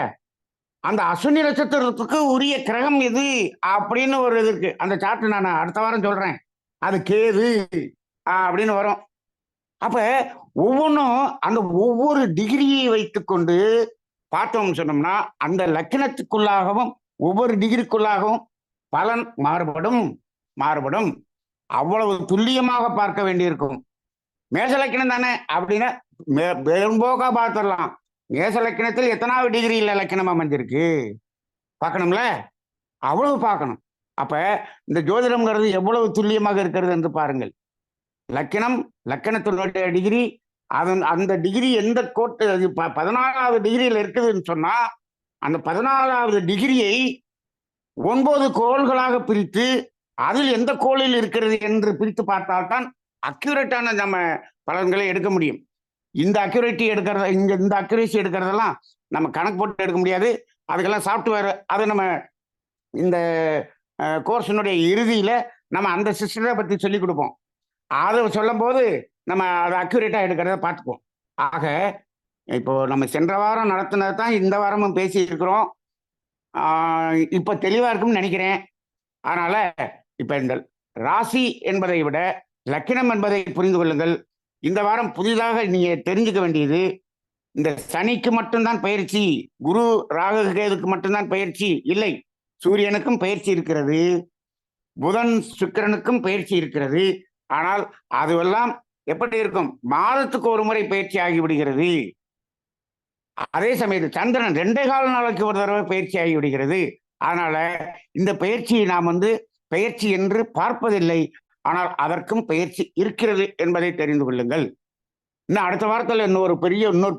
அந்த அஸ்வினி நட்சத்திரத்துக்கு உரிய கிரகம் எது அப்படின்னு ஒரு இது இருக்கு. அந்த சார்ட் நான் அடுத்த வாரம் சொல்றேன். அது கேது அப்படின்னு வரும். அப்ப ஒவ்வொன்றும் அந்த ஒவ்வொரு டிகிரியை வைத்துக்கொண்டு பார்த்தோம்னு சொன்னோம்னா அந்த லக்கினத்துக்குள்ளாகவும் ஒவ்வொரு டிகிரிக்குள்ளாகவும் பலன் மாறுபடும் மாறுபடும். அவ்வளவு துல்லியமாக பார்க்க வேண்டியிருக்கும். மேச லக்கினம் தானே அப்படின்னா பெரும்போக்கா பார்த்துடலாம். மேச லக்கினத்தில் எத்தனாவது டிகிரியில் லக்கினம் அமைஞ்சிருக்கு பார்க்கணும்ல, அவ்வளவு பார்க்கணும். அப்ப இந்த ஜோதிடம்ங்கிறது எவ்வளவு துல்லியமாக இருக்கிறது என்று பாருங்கள். லக்கினம், லக்கணத்தினுடைய டிகிரி, அதன் அந்த டிகிரி எந்த கோட்டு 14வது டிகிரியில் இருக்குதுன்னு சொன்னா அந்த 14வது டிகிரியை 9 கோள்களாக பிரித்து அதில் எந்த கோளில் இருக்கிறது என்று பிரித்து பார்த்தால்தான் அக்யூரேட்டான நம்ம பலன்களை எடுக்க முடியும். இந்த அக்யூரேட்டி எடுக்கிறத இந்த அக்யூரேசி எடுக்கிறதெல்லாம் நம்ம கணக்கு போட்டு எடுக்க முடியாது. அதுக்கெல்லாம் சாஃப்ட்வேர், அது நம்ம இந்த கோர்ஸினுடைய இறுதியில் நம்ம அந்த சிஸ்டத்தை பற்றி சொல்லி கொடுப்போம். அதை சொல்லும் போது நம்ம அதை அக்யூரேட்டாக எடுக்கிறத பார்த்துப்போம். ஆக இப்போ நம்ம சென்ற வாரம் நடத்தினது தான் இந்த வாரமும் பேசி இருக்கிறோம். இப்போ தெளிவாக இருக்கும்னு நினைக்கிறேன். அதனால இப்போ இந்த ராசி என்பதை விட லக்கினம் என்பதை புரிந்து கொள்ளுங்கள். இந்த வாரம் புதிதாக நீங்க தெரிஞ்சுக்க வேண்டியது, இந்த சனிக்கு மட்டும்தான் பயிற்சி, குரு ராகு கேதுக்கு மட்டும்தான் பயிற்சி இல்லை. சூரியனுக்கும் பயிற்சி இருக்கிறது, புதன் சுக்கிரனுக்கும் பயிற்சி இருக்கிறது. ஆனால் அதுவெல்லாம் எப்படி இருக்கும்? மாதத்துக்கு ஒரு முறை பயிற்சி ஆகிவிடுகிறது. அதே சமயத்தில் சந்திரன் 2.25 நாளைக்கு ஒரு தடவை பயிற்சி ஆகிவிடுகிறது. அதனால இந்த பயிற்சியை நாம் பயிற்சி என்று பார்ப்பதில்லை, ஆனால் அதற்கும் பயிற்சி இருக்கிறது என்பதை தெரிந்து கொள்ளுங்கள். இன்னும் அடுத்த வாரத்தில் இன்னொரு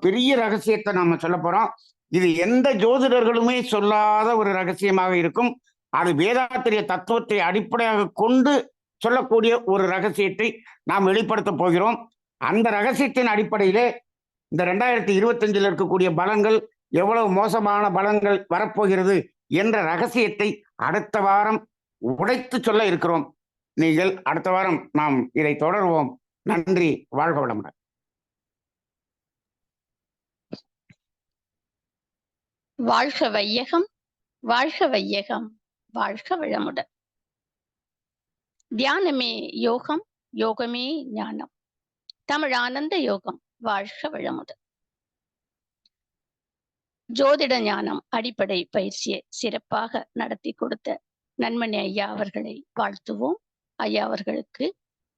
பெரிய ரகசியத்தை நாம சொல்ல போறோம். இது எந்த ஜோதிடர்களுமே சொல்லாத ஒரு ரகசியமாக இருக்கும். அது வேதாத்திரிய தத்துவத்தை அடிப்படையாக கொண்டு சொல்லக்கூடிய ஒரு ரகசியத்தை நாம் வெளிப்படுத்த போகிறோம். அந்த ரகசியத்தின் அடிப்படையிலே இந்த 2025 இருக்கக்கூடிய பலன்கள் எவ்வளவு மோசமான பலன்கள் வரப்போகிறது என்ற ரகசியத்தை அடுத்த வாரம் உடைத்து சொல்ல இருக்கிறோம். நீங்கள் அடுத்த வாரம் நாம் இதை தொடர்வோம். நன்றி. வாழ்க வளமுடன். வாழ்க வையகம், வாழ்க வையகம், வாழ்க வளமுடன். தியானமே யோகம், யோகமே ஞானம். தமிழ் ஆனந்த யோகம். வாழ்க வளமுடன். ஜோதிட ஞானம் அடிப்படை பயிற்சியை சிறப்பாக நடத்தி கொடுத்த நன்மணி ஐயா அவர்களை வாழ்த்துவோம். ஐயா அவர்களுக்கு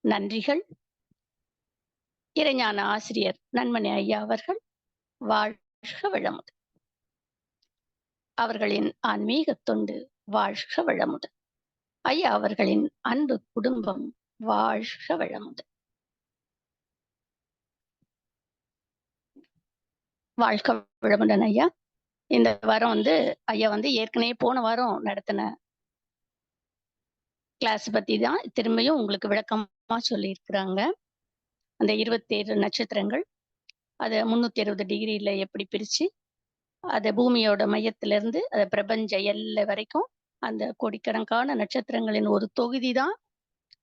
நன்றிகள். இறைஞான ஆசிரியர் நன்மணி ஐயா அவர்கள் வாழ்க வளமுடன். அவர்களின் ஆன்மீக தொண்டு வாழ்க வளமுடன். ஐயா அவர்களின் அன்பு குடும்பம் வாழ்க வளமுடன். வாழ்க வளமுடன் ஐயா. இந்த வாரம் ஐயா ஏற்கனவே போன வாரம் நடத்தின கிளாஸ் பத்தி தான் திரும்பியும் உங்களுக்கு விளக்கமா சொல்லியிருக்கிறாங்க. அந்த 27 நட்சத்திரங்கள், அதை 360 டிகிரியில எப்படி பிரிச்சு, அதை பூமியோட மையத்திலிருந்து அதை பிரபஞ்ச எல்லை வரைக்கும் அந்த கோடிக்கணக்கான நட்சத்திரங்களின் ஒரு தொகுதி தான்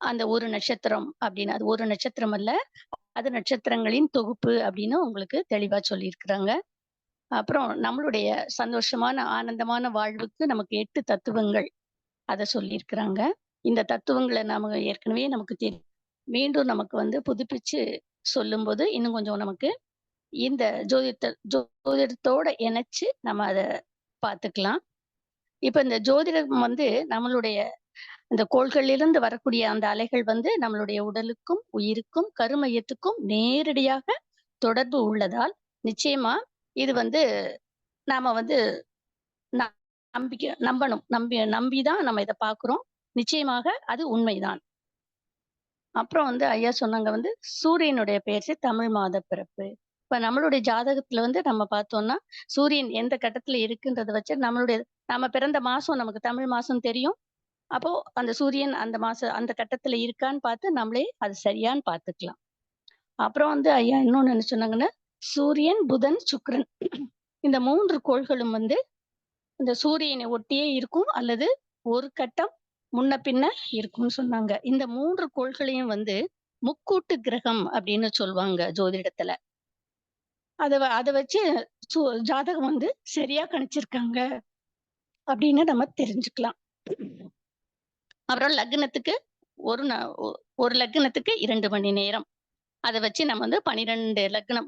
அந்த ஒரு நட்சத்திரம் அப்படின்னு. அது ஒரு நட்சத்திரம் அல்ல, அது நட்சத்திரங்களின் தொகுப்பு அப்படின்னு உங்களுக்கு தெளிவா சொல்லியிருக்கிறாங்க. அப்புறம் நம்மளுடைய சந்தோஷமான ஆனந்தமான வாழ்வுக்கு நமக்கு 8 தத்துவங்கள் அதை சொல்லியிருக்கிறாங்க. இந்த தத்துவங்களை நாம ஏற்கனவே நமக்கு தெரியும். மீண்டும் நமக்கு புதுப்பிச்சு சொல்லும்போது இன்னும் கொஞ்சம் நமக்கு இந்த ஜோதிடத்தோட இணைச்சு நம்ம அதை பார்த்துக்கலாம். இப்ப இந்த ஜோதிடம் நம்மளுடைய இந்த கோள்களிலிருந்து வரக்கூடிய அந்த அலைகள் நம்மளுடைய உடலுக்கும் உயிருக்கும் கருமையத்துக்கும் நேரடியாக தொடர்பு உள்ளதால் நிச்சயமா இது நாம நம்பணும். நம்பிதான் நம்ம இதை பார்க்கிறோம். நிச்சயமாக அது உண்மைதான். அப்புறம் ஐயா சொன்னாங்க சூரியனுடைய பெயர்ச்சி தமிழ் மாத பிறப்பு. இப்ப நம்மளுடைய ஜாதகத்துல நம்ம பார்த்தோம்னா சூரியன் எந்த கட்டத்துல இருக்குன்றத வச்சு நம்ம பிறந்த மாசம் நமக்கு தமிழ் மாசம் தெரியும். அப்போ அந்த சூரியன் அந்த கட்டத்துல இருக்கான்னு பார்த்து நம்மளே அது சரியான்னு பார்த்துக்கலாம். அப்புறம் ஐயா இன்னொன்னு என்ன சொன்னாங்கன்னா, சூரியன் புதன் சுக்கிரன் இந்த 3 கோள்களும் இந்த சூரியனை ஒட்டியே இருக்கும் அல்லது ஒரு கட்டம் முன்ன பின்ன இருக்கும்னு சொன்னாங்க. இந்த 3 கோள்களையும் முக்கூட்டு கிரகம் அப்படின்னு சொல்லுவாங்க ஜோதிடத்துல. அதை வச்சு ஜாதகம் சரியா கணிச்சிருக்காங்க அப்படின்னு நம்ம தெரிஞ்சுக்கலாம். அப்புறம் லக்னத்துக்கு ஒரு லக்னத்துக்கு 2 மணி நேரம். அதை வச்சு நம்ம 12 லக்னம்,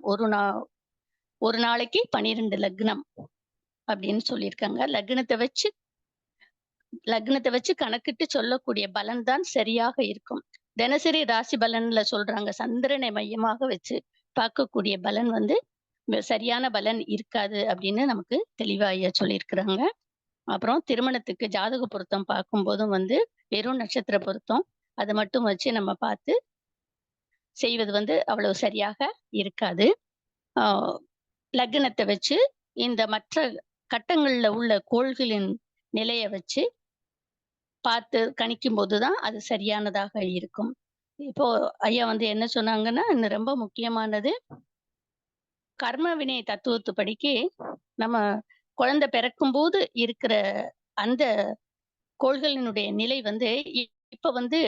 ஒரு நாளைக்கு 12 லக்னம் அப்படின்னு சொல்லியிருக்காங்க. லக்னத்தை வச்சு கணக்கிட்டு சொல்லக்கூடிய பலன் தான் சரியாக இருக்கும். தினசரி ராசி பலன்ல சொல்றாங்க, சந்திரனை மையமாக வச்சு பார்க்கக்கூடிய பலன் சரியான பலன் இருக்காது அப்படின்னு நமக்கு தெளிவா ஐயா சொல்லியிருக்கிறாங்க. அப்புறம் திருமணத்துக்கு ஜாதக பொருத்தம் பார்க்கும்போதும் வெறும் நட்சத்திர பொருத்தம் அதை மட்டும் வச்சு நம்ம பார்த்து செய்வது அவ்வளவு சரியாக இருக்காது. லக்னத்தை வச்சு இந்த மற்ற கட்டங்கள்ல உள்ள கோள்களின் நிலையை வச்சு பார்த்து கணிக்கும் போதுதான் அது சரியானதாக இருக்கும். இப்போ ஐயா வந்து என்ன சொன்னாங்கன்னா, இன்னும் ரொம்ப முக்கியமானது, கர்ம வினை தத்துவத்துப்படிக்கு நம்ம குழந்தை பிறக்கும்போது இருக்கிற அந்த கோள்களினுடைய நிலை வந்து இப்ப வந்து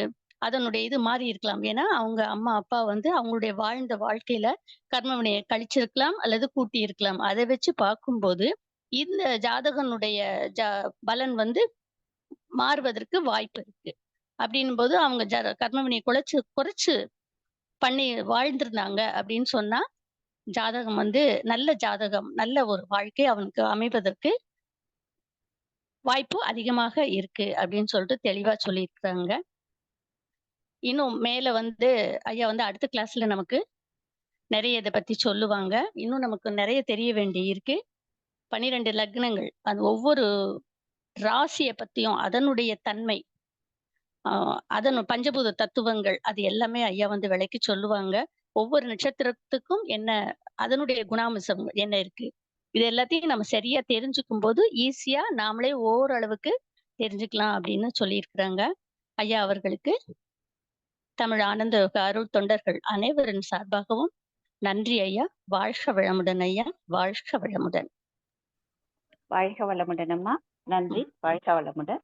அதனுடைய இது மாறி இருக்கலாம். ஏன்னா, அவங்க அம்மா, அப்பா வந்து அவங்களுடைய வாழ்ந்த வாழ்க்கையில கர்ம வினைய கழிச்சிருக்கலாம் அல்லது கூட்டியிருக்கலாம். அத வச்சு பார்க்கும்போது, இந்த ஜாதகனுடைய ஜ பலன் வந்து மாறுவதற்கு வாய்ப்பு இருக்கு. அப்படின்னும்போது அவங்க கர்ம வினைய குறைச்சு பண்ணி வாழ்ந்திருந்தாங்க அப்படின்னு சொன்னா, ஜாதகம் வந்து நல்ல ஜாதகம், நல்ல ஒரு வாழ்க்கை அவனுக்கு அமைவதற்கு வாய்ப்பு அதிகமாக இருக்கு அப்படின்னு சொல்லிட்டு தெளிவா சொல்லியிருக்காங்க. இன்னும் மேல வந்து ஐயா வந்து அடுத்த கிளாஸ்ல நமக்கு நெறைய இத பத்தி சொல்லுவாங்க. இன்னும் நமக்கு நெறைய தெரிய வேண்டி இருக்கு. 12 லக்னங்கள். அது ஒவ்வொரு ராசிய பத்தியும், அதனுடைய தன்மை, ஆ பஞ்சபூத தத்துவங்கள் அது எல்லாமே ஐயா வந்து விளக்கி சொல்லுவாங்க. ஒவ்வொரு நட்சத்திரத்துக்கும் என்ன அதனுடைய குணாம்சம் என்ன இருக்கு? இது எல்லாத்தையும் நம்ம சரியா தெரிஞ்சுக்கும்போது, ஈஸியா நாமளே ஓரளவுக்கு தெரிஞ்சுக்கலாம் அப்படின்னு சொல்லியிருக்கிறாங்க. ஐயா அவர்களுக்கு தமிழ் ஆனந்த யோக அருள் தொண்டர்கள் அனைவரின் சார்பாகவும் நன்றி ஐயா. வாழ்க வளமுடன் ஐயா. வாழ்க வளமுடன். வாழ்க வளமுடன் அம்மா. நன்றி. வாழ்க வளமுடன்.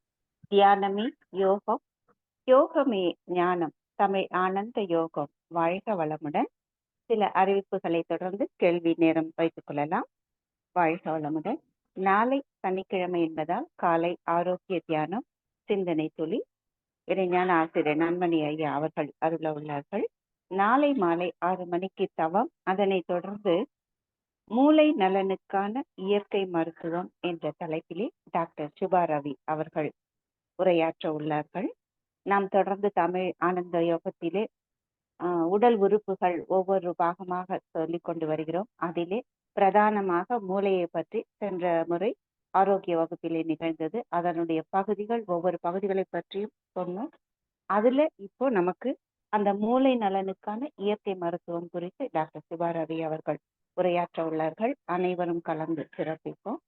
தியானமே யோகம், யோகமே ஞானம். தமிழ் ஆனந்த யோகம். வாழ்க வளமுடன். சில அறிவிப்புகளை தொடர்ந்து கேள்வி நேரம் வைத்துக் கொள்ளலாம். வாழ்க வளமுடன். நாளை சனிக்கிழமை என்பதால் காலை ஆரோக்கிய தியானம், சிந்தனை துளி, இறைஞான ஆசிரியர் நன்மணி ஐயா அவர்கள் அருள உள்ளார்கள். நாளை மாலை 6 மணிக்கு தவம், அதனைத் தொடர்ந்து மூளை நலனுக்கான இயற்கை மருத்துவம் என்ற தலைப்பிலே டாக்டர் சுபா ரவி அவர்கள் உரையாற்ற உள்ளார்கள். நாம் தொடர்ந்து தமிழ் ஆனந்த யோகத்திலே உடல் உறுப்புகள் ஒவ்வொரு பாகமாக சொல்லிக் கொண்டு வருகிறோம். அதிலே பிரதானமாக மூளையை பற்றி சென்ற முறை ஆரோக்கிய வகுப்பிலே நிகழ்ந்தது. அதனுடைய பகுதிகள், ஒவ்வொரு பகுதிகளை பற்றியும் சொன்னோம். அதுல இப்போ நமக்கு அந்த மூளை நலனுக்கான இயற்கை மருத்துவம் குறித்து டாக்டர் சுபா ரவி அவர்கள் உரையாற்ற உள்ளார்கள். அனைவரும் கலந்து சிறப்பிப்போம்.